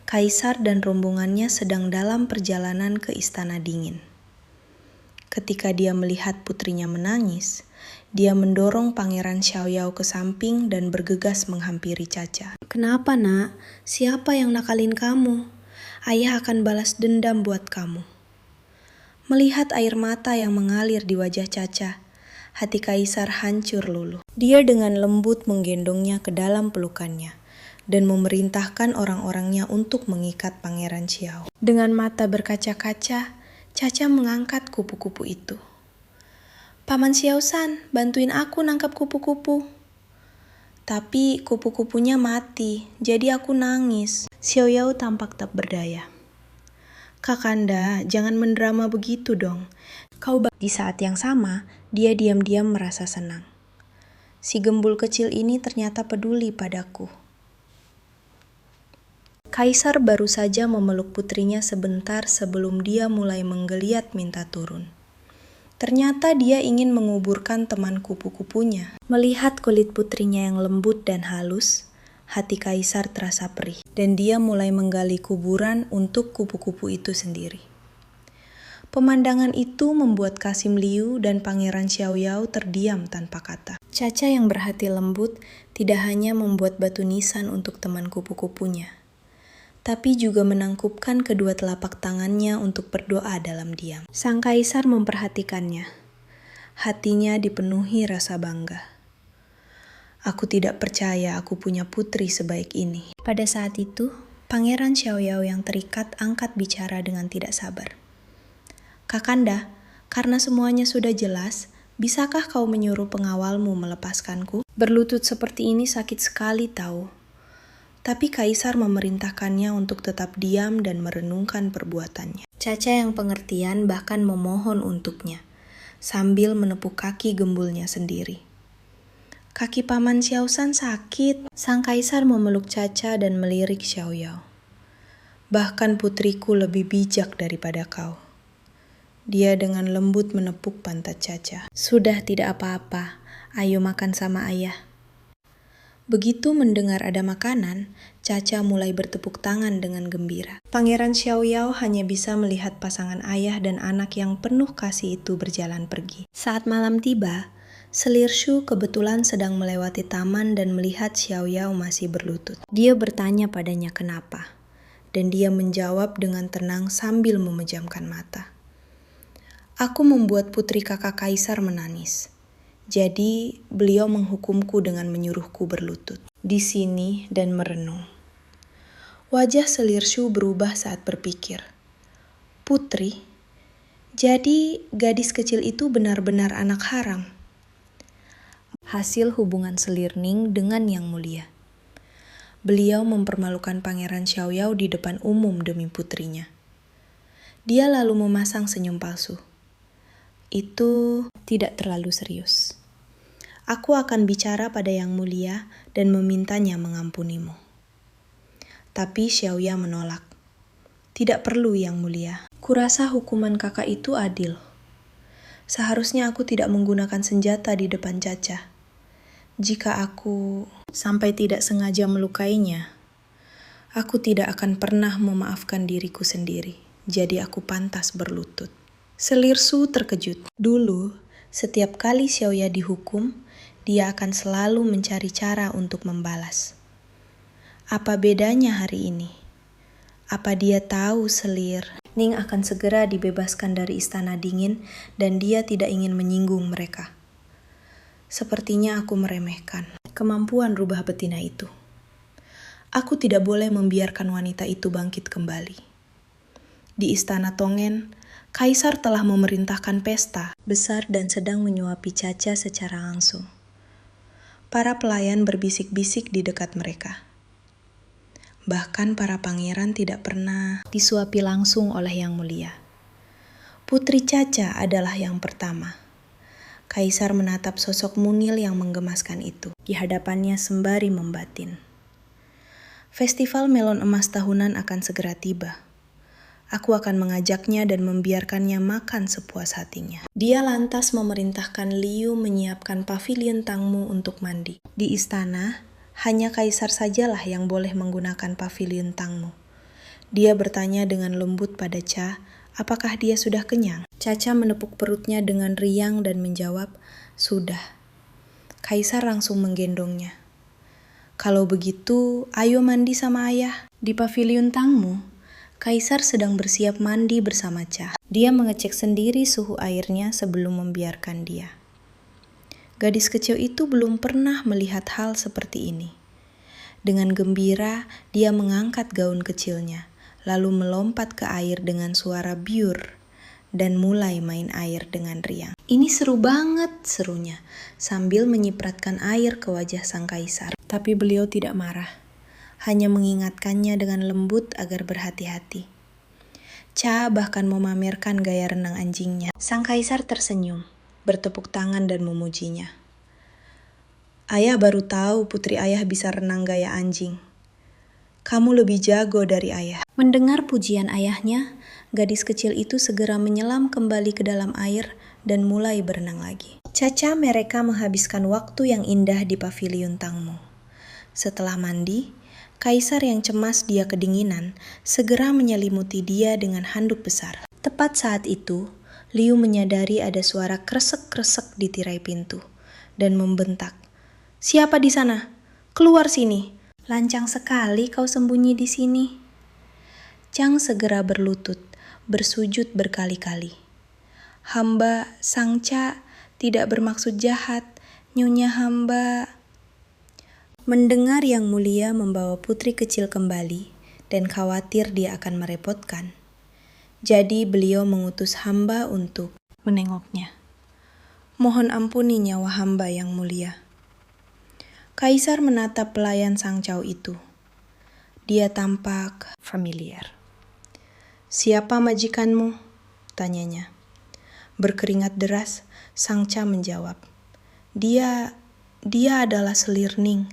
Kaisar dan rombongannya sedang dalam perjalanan ke Istana Dingin. Ketika dia melihat putrinya menangis, dia mendorong Pangeran Xiaoyao ke samping dan bergegas menghampiri Caca. Kenapa nak? Siapa yang nakalin kamu? Ayah akan balas dendam buat kamu. Melihat air mata yang mengalir di wajah Caca, hati Kaisar hancur luluh. Dia dengan lembut menggendongnya ke dalam pelukannya dan memerintahkan orang-orangnya untuk mengikat Pangeran Xiao. Dengan mata berkaca-kaca, Caca mengangkat kupu-kupu itu. Paman Xiao-san, bantuin aku nangkap kupu-kupu. Tapi kupu-kupunya mati, jadi aku nangis. Xiaoyao tampak tak berdaya. Kakanda, jangan mendrama begitu dong. Di saat yang sama, dia diam-diam merasa senang. Si gembul kecil ini ternyata peduli padaku. Kaisar baru saja memeluk putrinya sebentar sebelum dia mulai menggeliat minta turun. Ternyata dia ingin menguburkan teman kupu-kupunya. Melihat kulit putrinya yang lembut dan halus, hati Kaisar terasa perih. Dan dia mulai menggali kuburan untuk kupu-kupu itu sendiri. Pemandangan itu membuat Kasim Liu dan Pangeran Xiaoyao terdiam tanpa kata. Caca yang berhati lembut tidak hanya membuat batu nisan untuk teman kupu-kupunya, tapi juga menangkupkan kedua telapak tangannya untuk berdoa dalam diam. Sang Kaisar memperhatikannya. Hatinya dipenuhi rasa bangga. Aku tidak percaya aku punya putri sebaik ini. Pada saat itu, Pangeran Xiaoyao yang terikat angkat bicara dengan tidak sabar. Kakanda, karena semuanya sudah jelas, bisakah kau menyuruh pengawalmu melepaskanku? Berlutut seperti ini sakit sekali tahu. Tapi Kaisar memerintahkannya untuk tetap diam dan merenungkan perbuatannya. Caca yang pengertian bahkan memohon untuknya, sambil menepuk kaki gembulnya sendiri. Kaki Paman Xiaosan sakit. Sang Kaisar memeluk Caca dan melirik Xiaoyao. Bahkan putriku lebih bijak daripada kau. Dia dengan lembut menepuk pantat Caca. Sudah tidak apa-apa, ayo makan sama ayah. Begitu mendengar ada makanan, Caca mulai bertepuk tangan dengan gembira. Pangeran Xiaoyao hanya bisa melihat pasangan ayah dan anak yang penuh kasih itu berjalan pergi. Saat malam tiba, Selir Su kebetulan sedang melewati taman dan melihat Xiaoyao masih berlutut. Dia bertanya padanya kenapa, dan dia menjawab dengan tenang sambil memejamkan mata. Aku membuat putri kakak Kaisar menangis. Jadi, beliau menghukumku dengan menyuruhku berlutut di sini dan merenung. Wajah Selir Su berubah saat berpikir. Putri? Jadi, gadis kecil itu benar-benar anak haram. Hasil hubungan Selir Ning dengan Yang Mulia. Beliau mempermalukan Pangeran Xiaoyao di depan umum demi putrinya. Dia lalu memasang senyum palsu. Itu tidak terlalu serius. Aku akan bicara pada Yang Mulia dan memintanya mengampunimu. Tapi Xiaoyao menolak. Tidak perlu Yang Mulia. Kurasa hukuman kakak itu adil. Seharusnya aku tidak menggunakan senjata di depan Caca. Jika aku sampai tidak sengaja melukainya, aku tidak akan pernah memaafkan diriku sendiri. Jadi aku pantas berlutut. Selir Su terkejut. Dulu, setiap kali Xiaoya dihukum, dia akan selalu mencari cara untuk membalas. Apa bedanya hari ini? Apa dia tahu Selir Ning akan segera dibebaskan dari Istana Dingin dan dia tidak ingin menyinggung mereka? Sepertinya aku meremehkan kemampuan rubah betina itu. Aku tidak boleh membiarkan wanita itu bangkit kembali. Di Istana Tongen, Kaisar telah memerintahkan pesta besar dan sedang menyuapi Caca secara langsung. Para pelayan berbisik-bisik di dekat mereka. Bahkan para pangeran tidak pernah disuapi langsung oleh Yang Mulia. Putri Caca adalah yang pertama. Kaisar menatap sosok mungil yang menggemaskan itu di hadapannya sembari membatin. Festival melon emas tahunan akan segera tiba. Aku akan mengajaknya dan membiarkannya makan sepuas hatinya. Dia lantas memerintahkan Liu menyiapkan pavilion Tangmu untuk mandi. Di istana, hanya Kaisar sajalah yang boleh menggunakan pavilion Tangmu. Dia bertanya dengan lembut pada Cha, apakah dia sudah kenyang? Caca menepuk perutnya dengan riang dan menjawab, sudah. Kaisar langsung menggendongnya. Kalau begitu, ayo mandi sama ayah. Di pavilion Tangmu, Kaisar sedang bersiap mandi bersama Cha. Dia mengecek sendiri suhu airnya sebelum membiarkan dia. Gadis kecil itu belum pernah melihat hal seperti ini. Dengan gembira, dia mengangkat gaun kecilnya, lalu melompat ke air dengan suara biur, dan mulai main air dengan riang. Ini seru banget, serunya, sambil menyipratkan air ke wajah sang Kaisar. Tapi beliau tidak marah. Hanya mengingatkannya dengan lembut agar berhati-hati. Cha bahkan memamerkan gaya renang anjingnya. Sang Kaisar tersenyum, bertepuk tangan dan memujinya. Ayah baru tahu putri ayah bisa renang gaya anjing. Kamu lebih jago dari ayah. Mendengar pujian ayahnya, gadis kecil itu segera menyelam kembali ke dalam air dan mulai berenang lagi. Caca mereka menghabiskan waktu yang indah di pavilion Tangmu. Setelah mandi, Kaisar yang cemas dia kedinginan segera menyelimuti dia dengan handuk besar. Tepat saat itu, Liu menyadari ada suara kresek-kresek di tirai pintu dan membentak, "Siapa di sana? Keluar sini! Lancang sekali kau sembunyi di sini." Chang segera berlutut, bersujud berkali-kali. "Hamba Sang Cha tidak bermaksud jahat, Nyonya hamba." Mendengar Yang Mulia membawa putri kecil kembali dan khawatir dia akan merepotkan. Jadi beliau mengutus hamba untuk menengoknya. "Mohon ampuni nyawa hamba Yang Mulia." Kaisar menatap pelayan Sang Chao itu. Dia tampak familiar. "Siapa majikanmu?" tanyanya. Berkeringat deras, Sang Cha menjawab, Dia adalah Selir Ning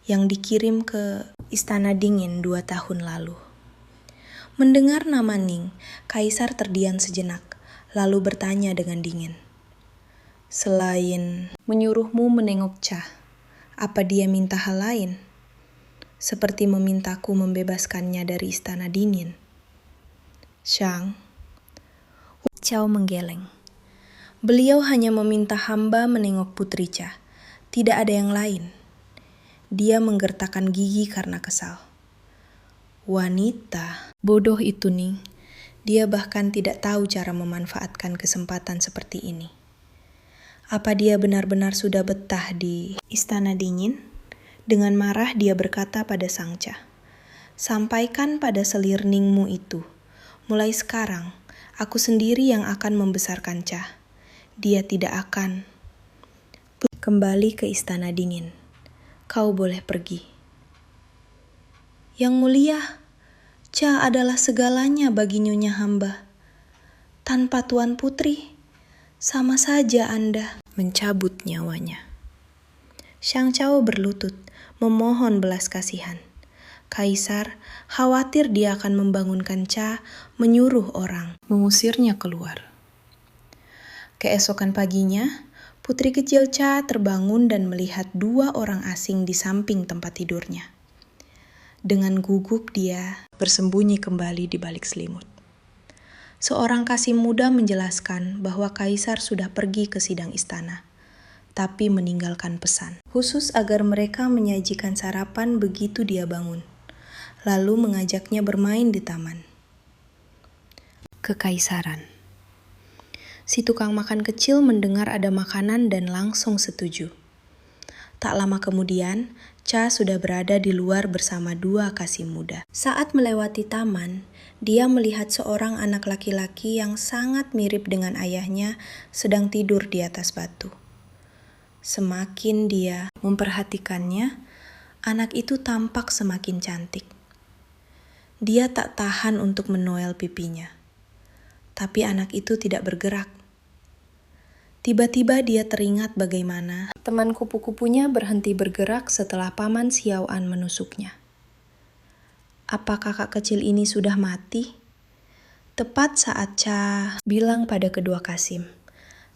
yang dikirim ke Istana Dingin 2 tahun lalu." Mendengar nama Ning, Kaisar terdiam sejenak, lalu bertanya dengan dingin, "Selain menyuruhmu menengok Cha, apa dia minta hal lain? Seperti memintaku membebaskannya dari Istana Dingin?" Shang Chao menggeleng. "Beliau hanya meminta hamba menengok putri Cha, tidak ada yang lain." Dia menggertakkan gigi karena kesal. Wanita, bodoh itu Ning. Dia bahkan tidak tahu cara memanfaatkan kesempatan seperti ini. Apa dia benar-benar sudah betah di Istana Dingin? Dengan marah dia berkata pada Sang Cha, "Sampaikan pada Selir Ningmu itu, mulai sekarang aku sendiri yang akan membesarkan Cha. Dia tidak akan kembali ke Istana Dingin. Kau boleh pergi." "Yang Mulia, Cha adalah segalanya bagi Nyonya hamba. Tanpa Tuan Putri, sama saja Anda mencabut nyawanya." Shang Chao berlutut, memohon belas kasihan. Kaisar khawatir dia akan membangunkan Cha, menyuruh orang mengusirnya keluar. Keesokan paginya, Putri kecil Cha terbangun dan melihat dua orang asing di samping tempat tidurnya. Dengan gugup dia bersembunyi kembali di balik selimut. Seorang kasih muda menjelaskan bahwa kaisar sudah pergi ke sidang istana, tapi meninggalkan pesan, khusus agar mereka menyajikan sarapan begitu dia bangun, lalu mengajaknya bermain di taman. Kekaisaran. Si tukang makan kecil mendengar ada makanan dan langsung setuju. Tak lama kemudian, Cha sudah berada di luar bersama dua kasih muda. Saat melewati taman, dia melihat seorang anak laki-laki yang sangat mirip dengan ayahnya sedang tidur di atas batu. Semakin dia memperhatikannya, anak itu tampak semakin cantik. Dia tak tahan untuk menoel pipinya, tapi anak itu tidak bergerak. Tiba-tiba dia teringat bagaimana teman kupu-kupunya berhenti bergerak setelah Paman Xiaoan menusuknya. Apa kakak kecil ini sudah mati? Tepat saat Cha bilang pada kedua Kasim,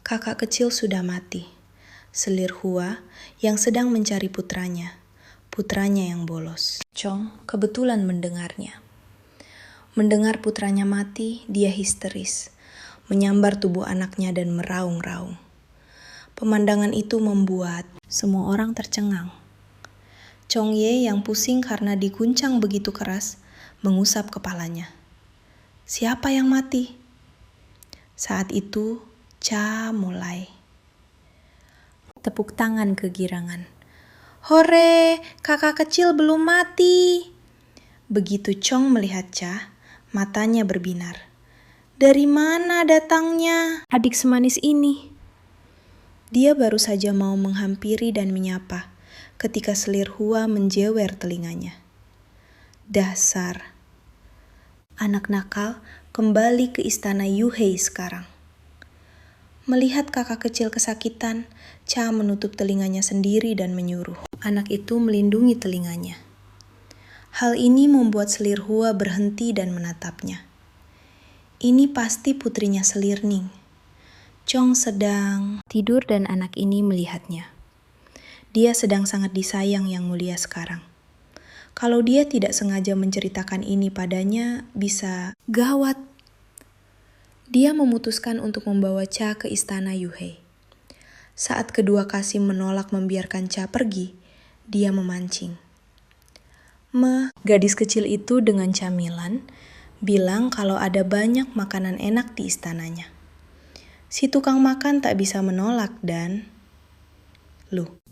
kakak kecil sudah mati. Selir Hua yang sedang mencari putranya yang bolos. Chong kebetulan mendengarnya. Mendengar putranya mati, dia histeris, menyambar tubuh anaknya dan meraung-raung. Pemandangan itu membuat semua orang tercengang. Chong Ye yang pusing karena diguncang begitu keras, mengusap kepalanya. Siapa yang mati? Saat itu, Cha mulai tepuk tangan kegirangan. Hore, kakak kecil belum mati. Begitu Chong melihat Cha, matanya berbinar. Dari mana datangnya adik semanis ini? Dia baru saja mau menghampiri dan menyapa ketika selir Hua menjewer telinganya. Dasar anak nakal kembali ke istana Yuhei sekarang. Melihat kakak kecil kesakitan, Cha menutup telinganya sendiri dan menyuruh anak itu melindungi telinganya. Hal ini membuat selir Hua berhenti dan menatapnya. Ini pasti putrinya Selir Ning. Chong sedang tidur dan anak ini melihatnya. Dia sedang sangat disayang Yang Mulia sekarang. Kalau dia tidak sengaja menceritakan ini padanya, bisa gawat. Dia memutuskan untuk membawa Cha ke istana Yuhei. Saat kedua Kasim menolak membiarkan Cha pergi, dia memancing. Gadis kecil itu dengan camilan, bilang kalau ada banyak makanan enak di istananya. Si tukang makan tak bisa menolak dan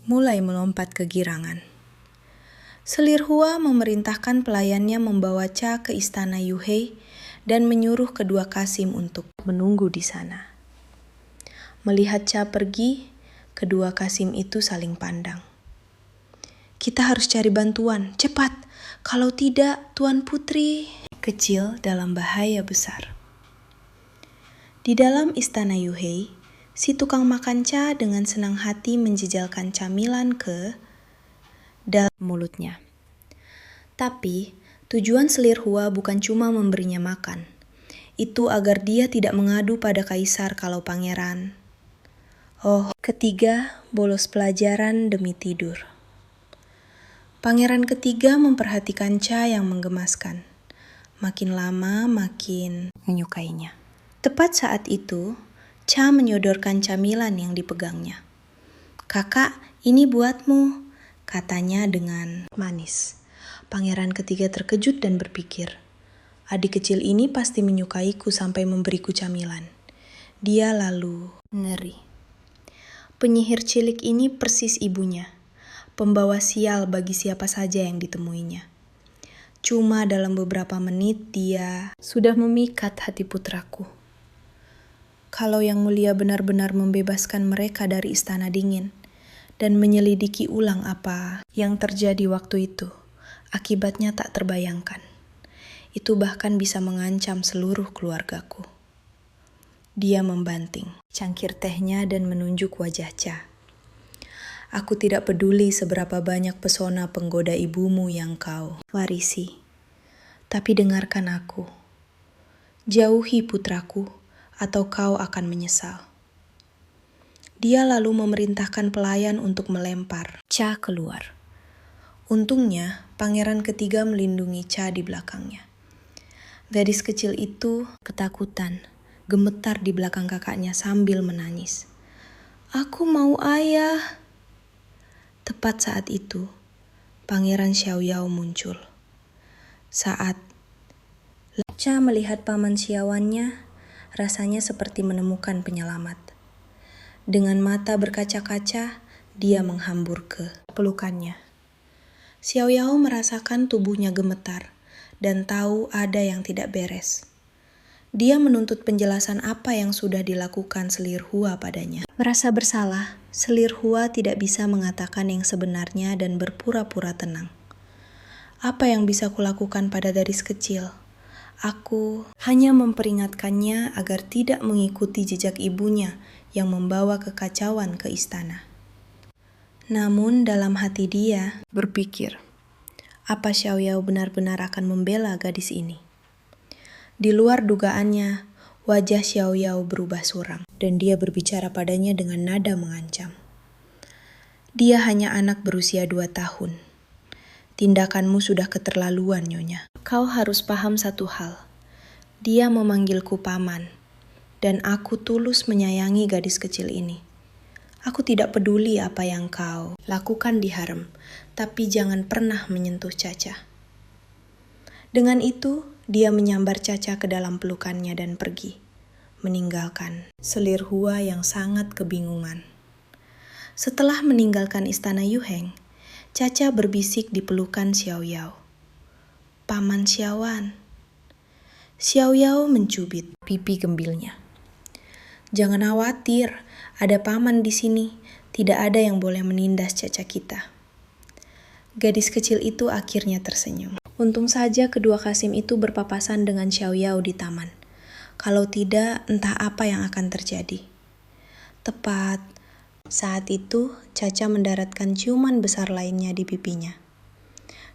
mulai melompat kegirangan. Selir Hua memerintahkan pelayannya membawa Cha ke istana Yuhei dan menyuruh kedua Kasim untuk menunggu di sana. Melihat Cha pergi, kedua Kasim itu saling pandang. Kita harus cari bantuan, cepat. Kalau tidak, Tuan Putri kecil dalam bahaya besar. Di dalam istana Yuhei, si tukang makan Cha dengan senang hati menjejalkan camilan ke dalam mulutnya. Tapi, tujuan selir Hua bukan cuma memberinya makan. Itu agar dia tidak mengadu pada kaisar kalau pangeran. Ketiga, bolos pelajaran demi tidur. Pangeran ketiga memperhatikan Cha yang menggemaskan. Makin lama makin menyukainya. Tepat saat itu, Cha menyodorkan camilan yang dipegangnya. Kakak, ini buatmu, katanya dengan manis. Pangeran ketiga terkejut dan berpikir, adik kecil ini pasti menyukaiku sampai memberiku camilan. Dia lalu ngeri. Penyihir cilik ini persis ibunya, pembawa sial bagi siapa saja yang ditemuinya. Cuma dalam beberapa menit dia sudah memikat hati putraku. Kalau Yang Mulia benar-benar membebaskan mereka dari istana dingin dan menyelidiki ulang apa yang terjadi waktu itu, akibatnya tak terbayangkan. Itu bahkan bisa mengancam seluruh keluargaku. Dia membanting cangkir tehnya dan menunjuk wajah Cha. Aku tidak peduli seberapa banyak pesona penggoda ibumu yang kau warisi. Tapi dengarkan aku. Jauhi putraku, atau kau akan menyesal. Dia lalu memerintahkan pelayan untuk melempar Cha keluar. Untungnya, pangeran ketiga melindungi Cha di belakangnya. Gadis kecil itu ketakutan, gemetar di belakang kakaknya sambil menangis. "Aku mau ayah." Tepat saat itu, Pangeran Xiaoyao muncul. Saat Cha melihat paman Xiaowannya, rasanya seperti menemukan penyelamat. Dengan mata berkaca-kaca, dia menghambur ke pelukannya. Xiaoyao merasakan tubuhnya gemetar dan tahu ada yang tidak beres. Dia menuntut penjelasan apa yang sudah dilakukan selir Hua padanya. Merasa bersalah, selir Hua tidak bisa mengatakan yang sebenarnya dan berpura-pura tenang. Apa yang bisa kulakukan pada gadis kecil? Aku hanya memperingatkannya agar tidak mengikuti jejak ibunya yang membawa kekacauan ke istana. Namun dalam hati dia berpikir, apa Xiaoyao benar-benar akan membela gadis ini? Di luar dugaannya, wajah Xiaoyao berubah suram dan dia berbicara padanya dengan nada mengancam. Dia hanya anak berusia 2 tahun. Tindakanmu sudah keterlaluan, Nyonya. Kau harus paham satu hal. Dia memanggilku paman. Dan aku tulus menyayangi gadis kecil ini. Aku tidak peduli apa yang kau lakukan di harem, tapi jangan pernah menyentuh Caca. Dengan itu, dia menyambar Caca ke dalam pelukannya dan pergi, meninggalkan selir Hua yang sangat kebingungan. Setelah meninggalkan istana Yuheng, Caca berbisik di pelukan Xiaoyao. "Paman Xiaowan." Xiaoyao mencubit pipi gembilnya. "Jangan khawatir, ada paman di sini. Tidak ada yang boleh menindas Caca kita." Gadis kecil itu akhirnya tersenyum. Untung saja kedua Kasim itu berpapasan dengan Xiaoyao di taman. Kalau tidak, entah apa yang akan terjadi. Tepat saat itu, Caca mendaratkan ciuman besar lainnya di pipinya.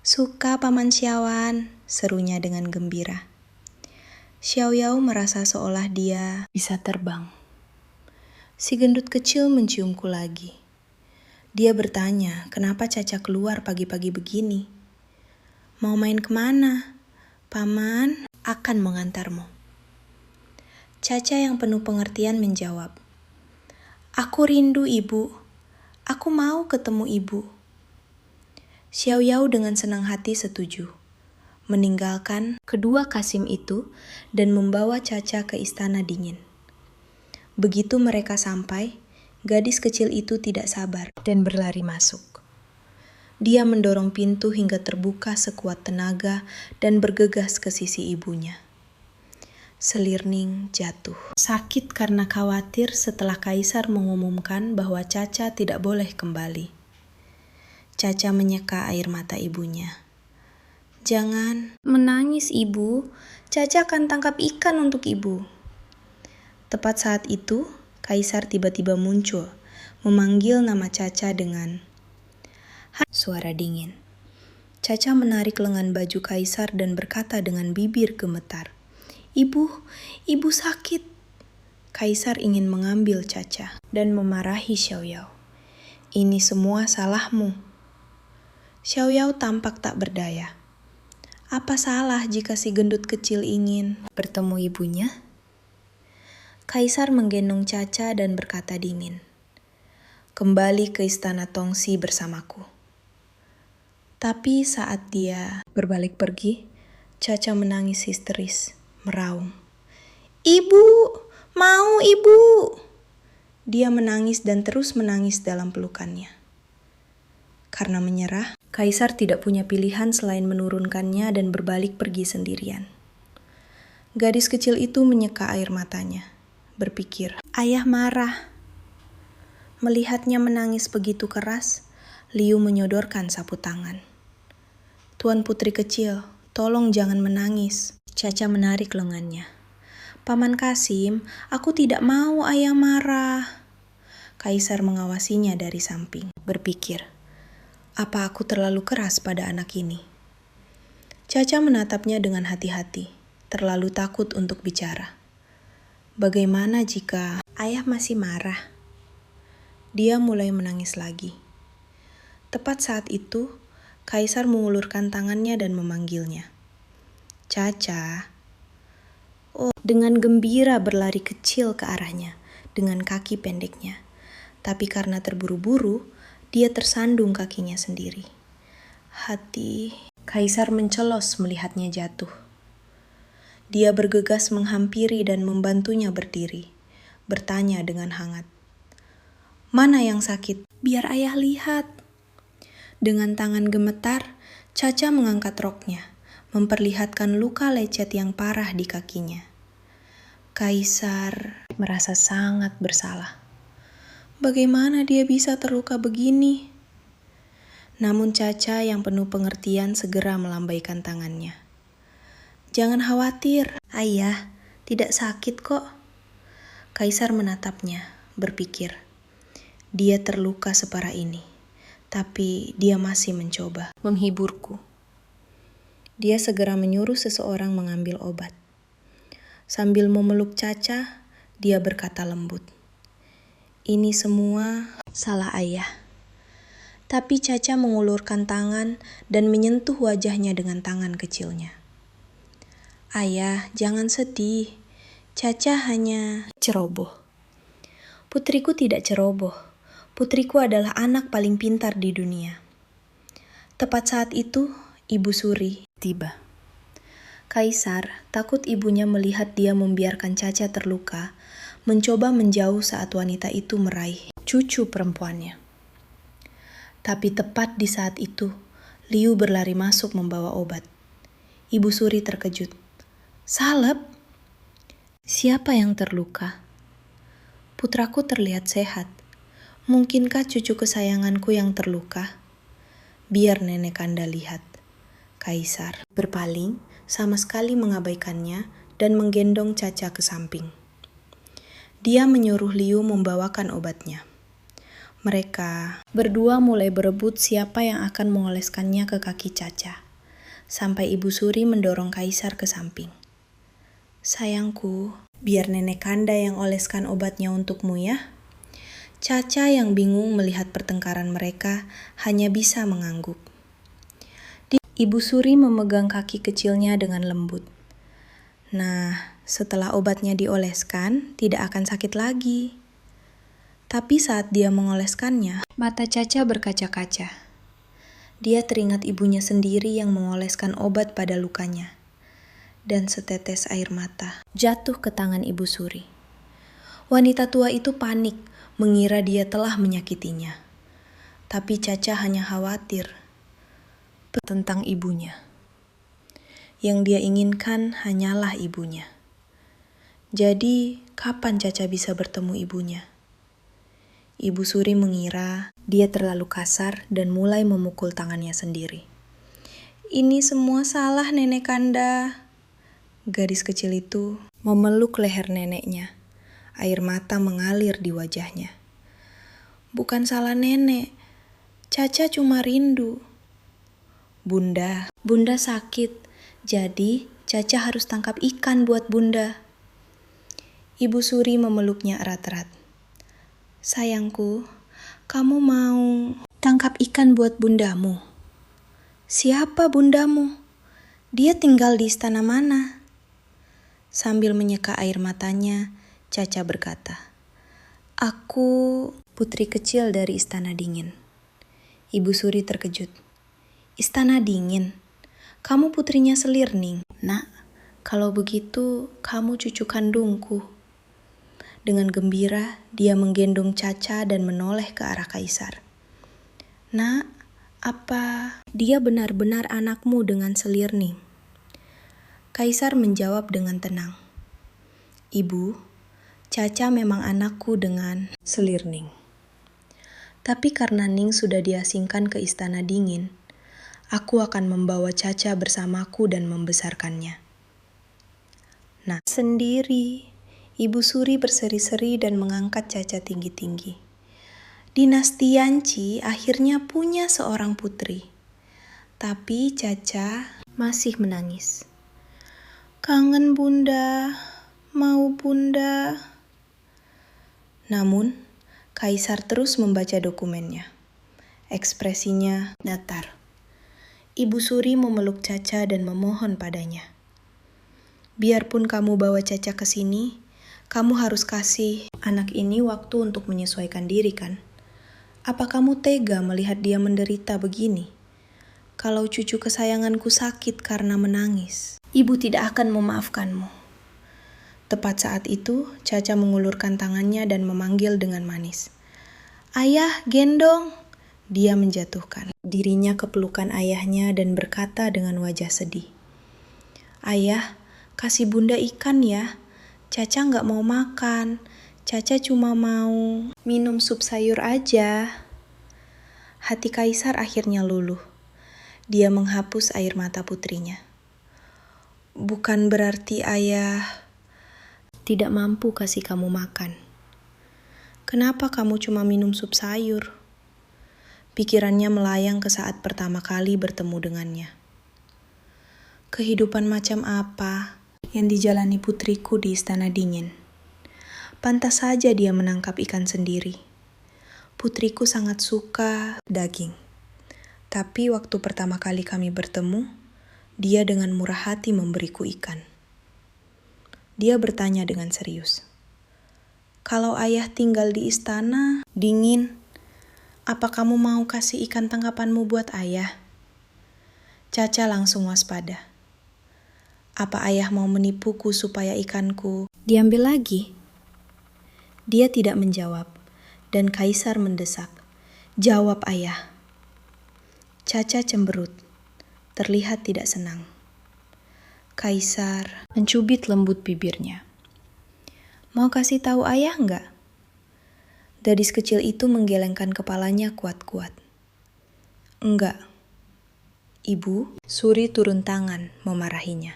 "Suka Paman Xiaowan," serunya dengan gembira. Xiaoyao merasa seolah dia bisa terbang. Si gendut kecil menciumku lagi. Dia bertanya, kenapa Caca keluar pagi-pagi begini? "Mau main kemana? Paman akan mengantarmu." Caca yang penuh pengertian menjawab, "Aku rindu ibu. Aku mau ketemu ibu." Xiaoyao dengan senang hati setuju, meninggalkan kedua Kasim itu dan membawa Caca ke istana dingin. Begitu mereka sampai, gadis kecil itu tidak sabar dan berlari masuk. Dia mendorong pintu hingga terbuka sekuat tenaga dan bergegas ke sisi ibunya. Selirning jatuh. Sakit karena khawatir setelah Kaisar mengumumkan bahwa Caca tidak boleh kembali. Caca menyeka air mata ibunya. "Jangan menangis, Ibu. Caca akan tangkap ikan untuk Ibu." Tepat saat itu, Kaisar tiba-tiba muncul, memanggil nama Caca dengan suara dingin. Caca menarik lengan baju Kaisar dan berkata dengan bibir gemetar, "Ibu, ibu sakit." Kaisar ingin mengambil Caca dan memarahi Xiaoyao. "Ini semua salahmu." Xiaoyao tampak tak berdaya. Apa salah jika si gendut kecil ingin bertemu ibunya? Kaisar menggendong Caca dan berkata dingin, "Kembali ke istana Tongxi bersamaku." Tapi saat dia berbalik pergi, Caca menangis histeris, meraung, "Ibu, mau ibu!" Dia menangis dan terus menangis dalam pelukannya. Karena menyerah, Kaisar tidak punya pilihan selain menurunkannya dan berbalik pergi sendirian. Gadis kecil itu menyeka air matanya, berpikir, ayah marah. Melihatnya menangis begitu keras, Liu menyodorkan sapu tangan. "Tuan putri kecil, tolong jangan menangis." Caca menarik lengannya. "Paman Kasim, aku tidak mau ayah marah." Kaisar mengawasinya dari samping, berpikir, apa aku terlalu keras pada anak ini? Caca menatapnya dengan hati-hati, terlalu takut untuk bicara. Bagaimana jika ayah masih marah? Dia mulai menangis lagi. Tepat saat itu, Kaisar mengulurkan tangannya dan memanggilnya. Caca. Oh, dengan gembira berlari kecil ke arahnya dengan kaki pendeknya. Tapi karena terburu-buru, dia tersandung kakinya sendiri. Hati Kaisar mencelos melihatnya jatuh. Dia bergegas menghampiri dan membantunya berdiri, bertanya dengan hangat. Mana yang sakit? Biar ayah lihat. Dengan tangan gemetar, Caca mengangkat roknya, memperlihatkan luka lecet yang parah di kakinya. Kaisar merasa sangat bersalah. Bagaimana dia bisa terluka begini? Namun Caca yang penuh pengertian segera melambaikan tangannya. Jangan khawatir, ayah, tidak sakit kok. Kaisar menatapnya, berpikir. Dia terluka separah ini, tapi dia masih mencoba menghiburku. Dia segera menyuruh seseorang mengambil obat. Sambil memeluk Caca, dia berkata lembut. Ini semua salah ayah. Tapi Caca mengulurkan tangan dan menyentuh wajahnya dengan tangan kecilnya. Ayah, jangan sedih. Caca hanya ceroboh. Putriku tidak ceroboh. Putriku adalah anak paling pintar di dunia. Tepat saat itu, Ibu Suri tiba. Kaisar, takut ibunya melihat dia membiarkan Caca terluka, mencoba menjauh saat wanita itu meraih cucu perempuannya. Tapi tepat di saat itu, Liu berlari masuk membawa obat. Ibu Suri terkejut. Salep? Siapa yang terluka? Putraku terlihat sehat. Mungkinkah cucu kesayanganku yang terluka? Biar nenek Kanda lihat. Kaisar berpaling, sama sekali mengabaikannya dan menggendong Caca ke samping. Dia menyuruh Liu membawakan obatnya. Mereka berdua mulai berebut siapa yang akan mengoleskannya ke kaki Caca. Sampai Ibu Suri mendorong Kaisar ke samping. Sayangku, biar nenek Kanda yang oleskan obatnya untukmu ya. Caca yang bingung melihat pertengkaran mereka hanya bisa mengangguk. Ibu Suri memegang kaki kecilnya dengan lembut. Nah, setelah obatnya dioleskan, tidak akan sakit lagi. Tapi saat dia mengoleskannya, mata Caca berkaca-kaca. Dia teringat ibunya sendiri yang mengoleskan obat pada lukanya. Dan setetes air mata jatuh ke tangan Ibu Suri. Wanita tua itu panik, mengira dia telah menyakitinya. Tapi Caca hanya khawatir tentang ibunya. Yang dia inginkan hanyalah ibunya. Jadi, kapan Caca bisa bertemu ibunya? Ibu Suri mengira dia terlalu kasar dan mulai memukul tangannya sendiri. Ini semua salah nenek Kanda. Gadis kecil itu memeluk leher neneknya. Air mata mengalir di wajahnya. Bukan salah nenek. Caca cuma rindu. Bunda sakit. Jadi Caca harus tangkap ikan buat Bunda. Ibu Suri memeluknya erat-erat. Sayangku, kamu mau tangkap ikan buat bundamu? Siapa bundamu? Dia tinggal di istana mana? Sambil menyeka air matanya, Caca berkata, Aku putri kecil dari Istana Dingin. Ibu Suri terkejut. Istana Dingin? Kamu putrinya Selirning? Nak, kalau begitu kamu cucu kandungku. Dengan gembira, dia menggendong Caca dan menoleh ke arah Kaisar. Nak, apa dia benar-benar anakmu dengan Selirning? Kaisar menjawab dengan tenang. Ibu, Caca memang anakku dengan Selirning. Tapi karena Ning sudah diasingkan ke Istana Dingin, aku akan membawa Caca bersamaku dan membesarkannya. Nah, sendiri. Ibu Suri berseri-seri dan mengangkat Caca tinggi-tinggi. Dinasti Yanci akhirnya punya seorang putri. Tapi Caca masih menangis. Kangen Bunda, mau Bunda. Namun, Kaisar terus membaca dokumennya. Ekspresinya datar. Ibu Suri memeluk Caca dan memohon padanya. Biarpun kamu bawa Caca ke sini, kamu harus kasih anak ini waktu untuk menyesuaikan diri kan? Apa kamu tega melihat dia menderita begini? Kalau cucu kesayanganku sakit karena menangis, ibu tidak akan memaafkanmu. Tepat saat itu, Caca mengulurkan tangannya dan memanggil dengan manis. Ayah, gendong! Dia menjatuhkan dirinya ke pelukan ayahnya dan berkata dengan wajah sedih. Ayah, kasih bunda ikan ya. Caca nggak mau makan. Caca cuma mau minum sup sayur aja. Hati Kaisar akhirnya luluh. Dia menghapus air mata putrinya. Bukan berarti ayah tidak mampu kasih kamu makan. Kenapa kamu cuma minum sup sayur? Pikirannya melayang ke saat pertama kali bertemu dengannya. Kehidupan macam apa yang dijalani putriku di istana dingin? Pantas saja dia menangkap ikan sendiri. Putriku sangat suka daging. Tapi waktu pertama kali kami bertemu, dia dengan murah hati memberiku ikan. Dia bertanya dengan serius. Kalau ayah tinggal di istana dingin, apa kamu mau kasih ikan tangkapanmu buat ayah? Caca langsung waspada. Apa ayah mau menipuku supaya ikanku diambil lagi? Dia tidak menjawab, dan Kaisar mendesak. Jawab ayah. Caca cemberut, terlihat tidak senang. Kaisar mencubit lembut bibirnya. Mau kasih tahu ayah enggak? Gadis kecil itu menggelengkan kepalanya kuat-kuat. Enggak. Ibu, Suri turun tangan memarahinya.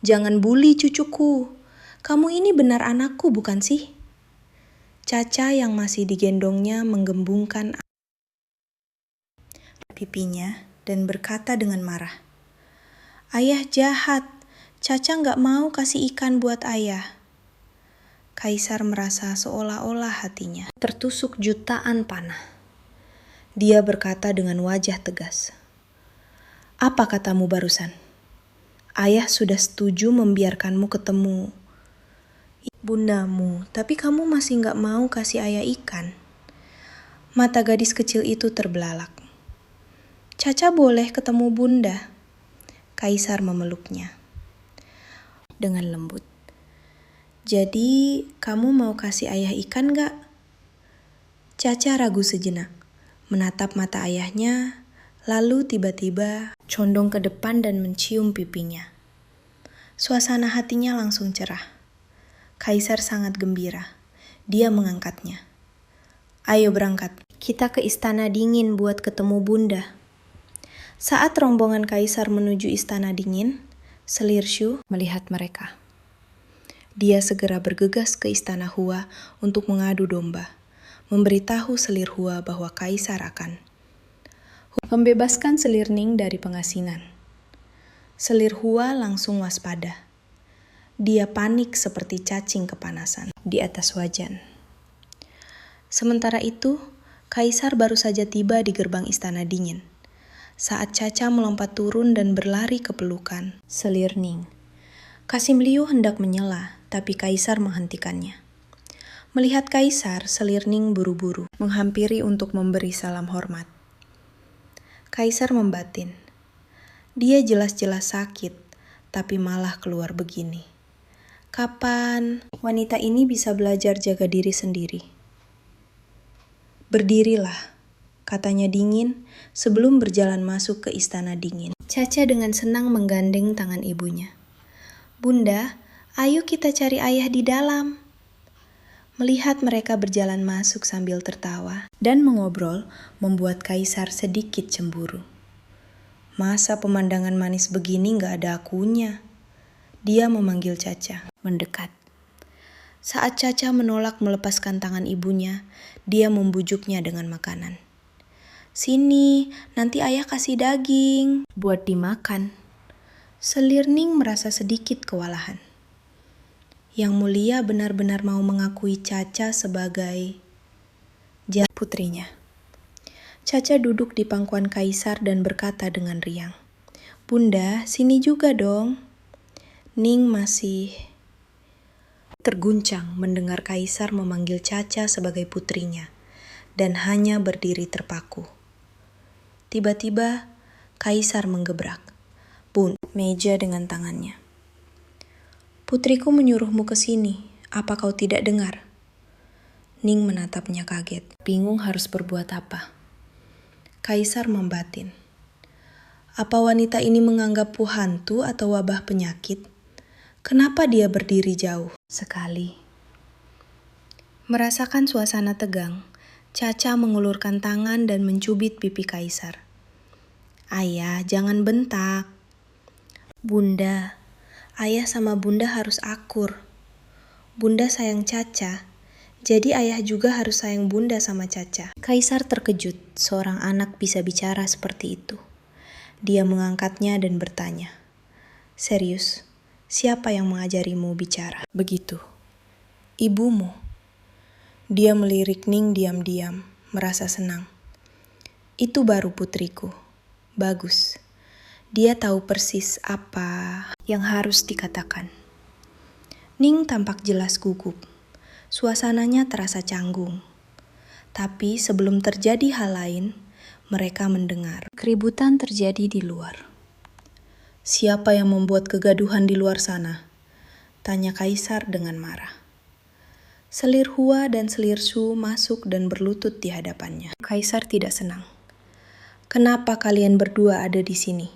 Jangan bully cucuku. Kamu ini benar anakku bukan sih? Caca yang masih digendongnya menggembungkan pipinya dan berkata dengan marah. Ayah jahat. Caca nggak mau kasih ikan buat ayah. Kaisar merasa seolah-olah hatinya tertusuk jutaan panah. Dia berkata dengan wajah tegas. Apa katamu barusan? Ayah sudah setuju membiarkanmu ketemu bundamu, tapi kamu masih nggak mau kasih ayah ikan. Mata gadis kecil itu terbelalak. Caca boleh ketemu bunda. Kaisar memeluknya dengan lembut. Jadi, kamu mau kasih ayah ikan nggak? Caca ragu sejenak, menatap mata ayahnya, lalu tiba-tiba condong ke depan dan mencium pipinya. Suasana hatinya langsung cerah. Kaisar sangat gembira. Dia mengangkatnya. Ayo berangkat, kita ke istana dingin buat ketemu bunda. Saat rombongan Kaisar menuju istana dingin, Selirshu melihat mereka. Dia segera bergegas ke istana Hua untuk mengadu domba, memberitahu Selir Hua bahwa Kaisar akan membebaskan Selirning dari pengasingan. Selir Hua langsung waspada. Dia panik seperti cacing kepanasan di atas wajan. Sementara itu, Kaisar baru saja tiba di gerbang istana dingin. Saat Caca melompat turun dan berlari ke pelukan Selirning. Kasim Liu hendak menyela, tapi Kaisar menghentikannya. Melihat Kaisar, Selirning buru-buru menghampiri untuk memberi salam hormat. Kaisar membatin. Dia jelas-jelas sakit, tapi malah keluar begini. Kapan wanita ini bisa belajar jaga diri sendiri? Berdirilah, katanya dingin sebelum berjalan masuk ke istana dingin. Caca dengan senang menggandeng tangan ibunya. Bunda, ayo kita cari ayah di dalam. Melihat mereka berjalan masuk sambil tertawa dan mengobrol membuat Kaisar sedikit cemburu. Masa pemandangan manis begini gak ada akunya? Dia memanggil Caca, mendekat. Saat Caca menolak melepaskan tangan ibunya, dia membujuknya dengan makanan. Sini, nanti ayah kasih daging, buat dimakan. Selirning merasa sedikit kewalahan. Yang Mulia benar-benar mau mengakui Caca sebagai putrinya. Caca duduk di pangkuan Kaisar dan berkata dengan riang, "Bunda, sini juga dong." Ning masih terguncang mendengar Kaisar memanggil Caca sebagai putrinya dan hanya berdiri terpaku. Tiba-tiba Kaisar menggebrak meja dengan tangannya. "Putriku menyuruhmu ke sini, apa kau tidak dengar?" Ning menatapnya kaget, bingung harus berbuat apa. Kaisar membatin. Apa wanita ini menganggapku hantu atau wabah penyakit? Kenapa dia berdiri jauh sekali? Merasakan suasana tegang, Caca mengulurkan tangan dan mencubit pipi Kaisar. "Ayah, jangan bentak." "Bunda, ayah sama bunda harus akur. Bunda sayang Caca, jadi ayah juga harus sayang bunda sama Caca." Kaisar terkejut, seorang anak bisa bicara seperti itu. Dia mengangkatnya dan bertanya, "Serius, siapa yang mengajarimu bicara begitu?" "Ibumu." Dia melirik Ning diam-diam, merasa senang. "Itu baru putriku. Bagus. Dia tahu persis apa yang harus dikatakan." Ning tampak jelas gugup. Suasananya terasa canggung. Tapi sebelum terjadi hal lain, mereka mendengar keributan terjadi di luar. "Siapa yang membuat kegaduhan di luar sana?" tanya Kaisar dengan marah. Selir Hua dan Selir Shu masuk dan berlutut di hadapannya. Kaisar tidak senang. "Kenapa kalian berdua ada di sini?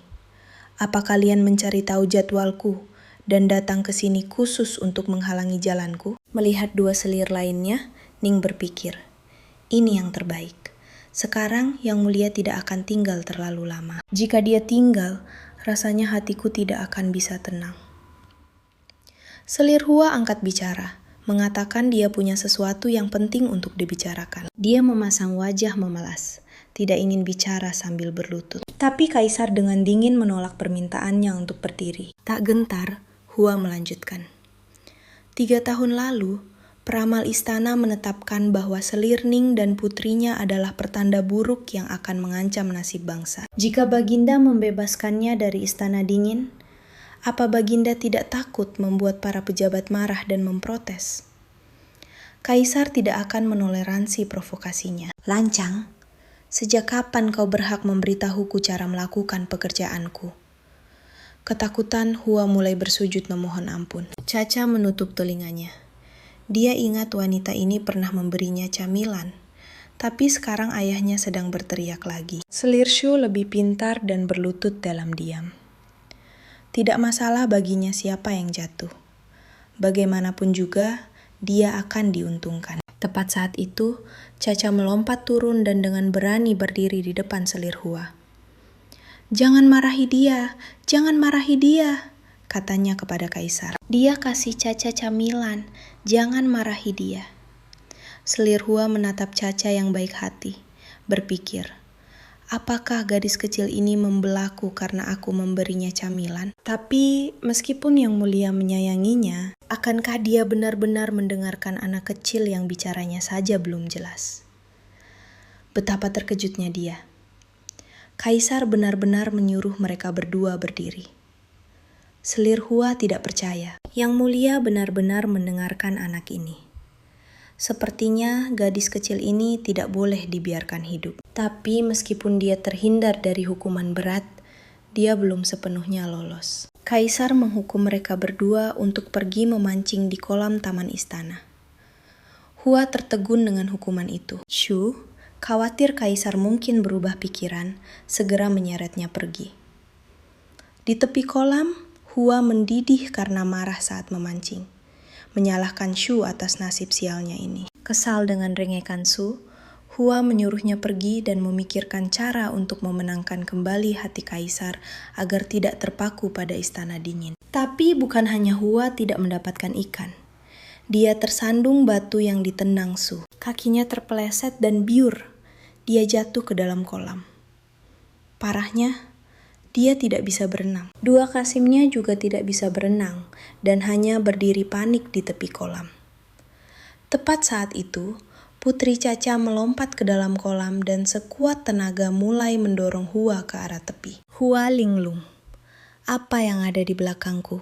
Apa kalian mencari tahu jadwalku dan datang ke sini khusus untuk menghalangi jalanku?" Melihat dua selir lainnya, Ning berpikir, ini yang terbaik. Sekarang Yang Mulia tidak akan tinggal terlalu lama. Jika dia tinggal, rasanya hatiku tidak akan bisa tenang. Selir Hua angkat bicara, mengatakan dia punya sesuatu yang penting untuk dibicarakan. Dia memasang wajah memelas, tidak ingin bicara sambil berlutut. Tapi Kaisar dengan dingin menolak permintaannya untuk berdiri. Tak gentar, Hua melanjutkan. 3 tahun lalu, peramal istana menetapkan bahwa Selir Ning dan putrinya adalah pertanda buruk yang akan mengancam nasib bangsa. Jika Baginda membebaskannya dari Istana Dingin, apa Baginda tidak takut membuat para pejabat marah dan memprotes? Kaisar tidak akan menoleransi provokasinya. "Lancang, sejak kapan kau berhak memberitahuku cara melakukan pekerjaanku?" Ketakutan, Hua mulai bersujud memohon ampun. Caca menutup telinganya. Dia ingat wanita ini pernah memberinya camilan, tapi sekarang ayahnya sedang berteriak lagi. Selir Shu lebih pintar dan berlutut dalam diam. Tidak masalah baginya siapa yang jatuh. Bagaimanapun juga, dia akan diuntungkan. Tepat saat itu, Caca melompat turun dan dengan berani berdiri di depan Selir Hua. "Jangan marahi dia, jangan marahi dia," katanya kepada Kaisar. "Dia kasih Caca camilan, jangan marahi dia." Selir Hua menatap Caca yang baik hati, berpikir, apakah gadis kecil ini membelaku karena aku memberinya camilan? Tapi meskipun Yang Mulia menyayanginya, akankah dia benar-benar mendengarkan anak kecil yang bicaranya saja belum jelas? Betapa terkejutnya dia. Kaisar benar-benar menyuruh mereka berdua berdiri. Selir Hua tidak percaya. Yang Mulia benar-benar mendengarkan anak ini. Sepertinya gadis kecil ini tidak boleh dibiarkan hidup. Tapi meskipun dia terhindar dari hukuman berat, dia belum sepenuhnya lolos. Kaisar menghukum mereka berdua untuk pergi memancing di kolam taman istana. Hua tertegun dengan hukuman itu. Shu, khawatir Kaisar mungkin berubah pikiran, segera menyeretnya pergi. Di tepi kolam, Hua mendidih karena marah saat memancing, menyalahkan Shu atas nasib sialnya ini. Kesal dengan rengekan Shu, Hua menyuruhnya pergi dan memikirkan cara untuk memenangkan kembali hati Kaisar agar tidak terpaku pada Istana Dingin. Tapi bukan hanya Hua tidak mendapatkan ikan. Dia tersandung batu yang ditendang Shu. Kakinya terpeleset dan biur. Dia jatuh ke dalam kolam. Parahnya, dia tidak bisa berenang. Dua kasimnya juga tidak bisa berenang dan hanya berdiri panik di tepi kolam. Tepat saat itu, Putri Caca melompat ke dalam kolam dan sekuat tenaga mulai mendorong Hua ke arah tepi. Hua linglung, apa yang ada di belakangku?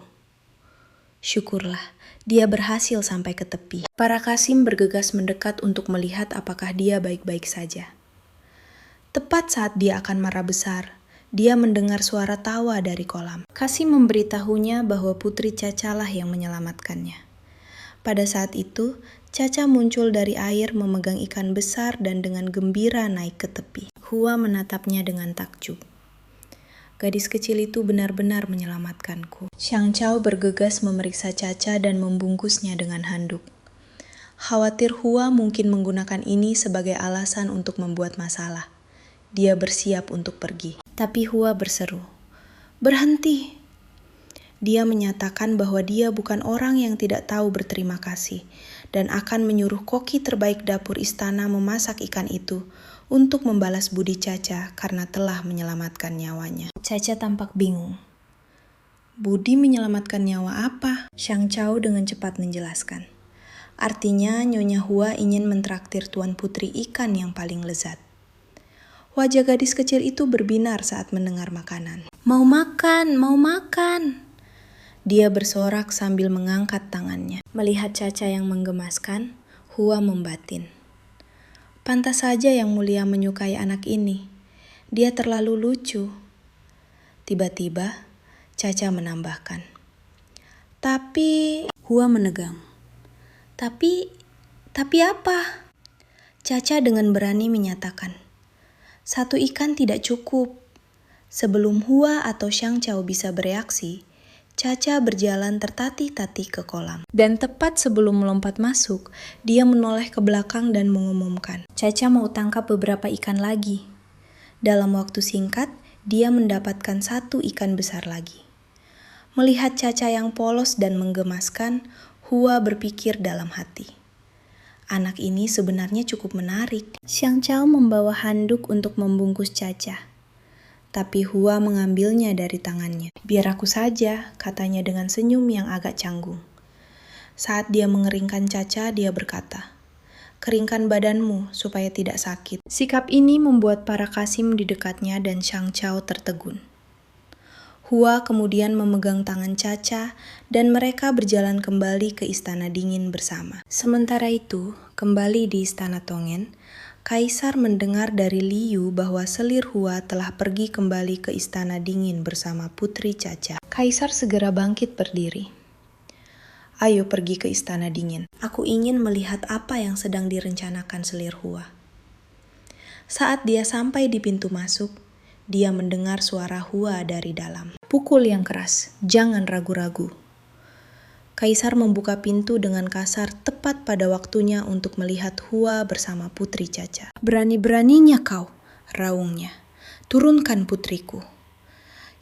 Syukurlah, dia berhasil sampai ke tepi. Parakasim bergegas mendekat untuk melihat apakah dia baik-baik saja. Tepat saat dia akan marah besar, dia mendengar suara tawa dari kolam. Kasim memberitahunya bahwa Putri Caca lah yang menyelamatkannya. Pada saat itu, Caca muncul dari air memegang ikan besar dan dengan gembira naik ke tepi. Hua menatapnya dengan takjub. Gadis kecil itu benar-benar menyelamatkanku. Xiang Chao bergegas memeriksa Caca dan membungkusnya dengan handuk. Khawatir Hua mungkin menggunakan ini sebagai alasan untuk membuat masalah. Dia bersiap untuk pergi. Tapi Hua berseru, "Berhenti!" Dia menyatakan bahwa dia bukan orang yang tidak tahu berterima kasih dan akan menyuruh koki terbaik dapur istana memasak ikan itu untuk membalas budi Caca karena telah menyelamatkan nyawanya. Caca tampak bingung. Budi menyelamatkan nyawa apa? Xiang Chao dengan cepat menjelaskan. Artinya Nyonya Hua ingin mentraktir Tuan Putri ikan yang paling lezat. Wajah gadis kecil itu berbinar saat mendengar makanan. Mau makan, mau makan. Dia bersorak sambil mengangkat tangannya. Melihat Caca yang menggemaskan, Hua membatin. Pantas saja Yang Mulia menyukai anak ini. Dia terlalu lucu. Tiba-tiba, Caca menambahkan. Tapi, Hua menegang. Tapi apa? Caca dengan berani menyatakan. Satu ikan tidak cukup. Sebelum Hua atau Xiang Chao bisa bereaksi, Caca berjalan tertatih-tatih ke kolam. Dan tepat sebelum melompat masuk, dia menoleh ke belakang dan mengumumkan. Caca mau tangkap beberapa ikan lagi. Dalam waktu singkat, dia mendapatkan satu ikan besar lagi. Melihat Caca yang polos dan menggemaskan, Hua berpikir dalam hati. Anak ini sebenarnya cukup menarik. Xiang Chao membawa handuk untuk membungkus Caca. Tapi Hua mengambilnya dari tangannya. Biar aku saja, katanya dengan senyum yang agak canggung. Saat dia mengeringkan Caca, dia berkata, "Keringkan badanmu supaya tidak sakit." Sikap ini membuat Parakasim di dekatnya dan Xiang Chao tertegun. Hua kemudian memegang tangan Caca dan mereka berjalan kembali ke Istana Dingin bersama. Sementara itu, kembali di Istana Tongen, Kaisar mendengar dari Liu bahwa selir Hua telah pergi kembali ke Istana Dingin bersama Putri Caca. Kaisar segera bangkit berdiri. Ayo pergi ke Istana Dingin. Aku ingin melihat apa yang sedang direncanakan selir Hua. Saat dia sampai di pintu masuk, dia mendengar suara Hua dari dalam. Pukul yang keras, jangan ragu-ragu. Kaisar membuka pintu dengan kasar tepat pada waktunya untuk melihat Hua bersama Putri Caca. Berani-beraninya kau, raungnya. Turunkan putriku.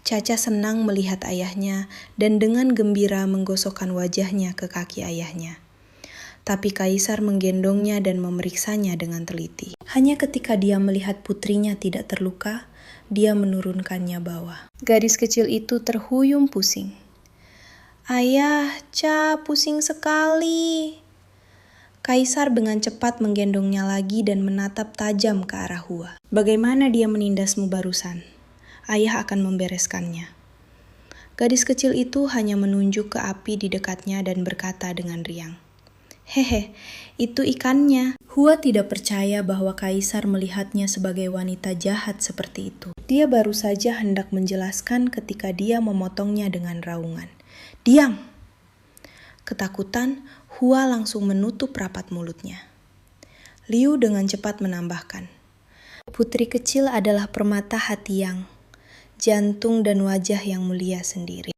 Caca senang melihat ayahnya dan dengan gembira menggosokkan wajahnya ke kaki ayahnya. Tapi Kaisar menggendongnya dan memeriksanya dengan teliti. Hanya ketika dia melihat putrinya tidak terluka, dia menurunkannya bawah. Gadis kecil itu terhuyung pusing. Ayah, Ca, pusing sekali. Kaisar dengan cepat menggendongnya lagi dan menatap tajam ke arah Hua. Bagaimana dia menindasmu barusan? Ayah akan membereskannya. Gadis kecil itu hanya menunjuk ke api di dekatnya dan berkata dengan riang. Hehe, itu ikannya. Hua tidak percaya bahwa Kaisar melihatnya sebagai wanita jahat seperti itu. Dia baru saja hendak menjelaskan ketika dia memotongnya dengan raungan. Diam! Ketakutan, Hua langsung menutup rapat mulutnya. Liu dengan cepat menambahkan. Putri kecil adalah permata hati Yang, jantung dan wajah Yang Mulia sendiri.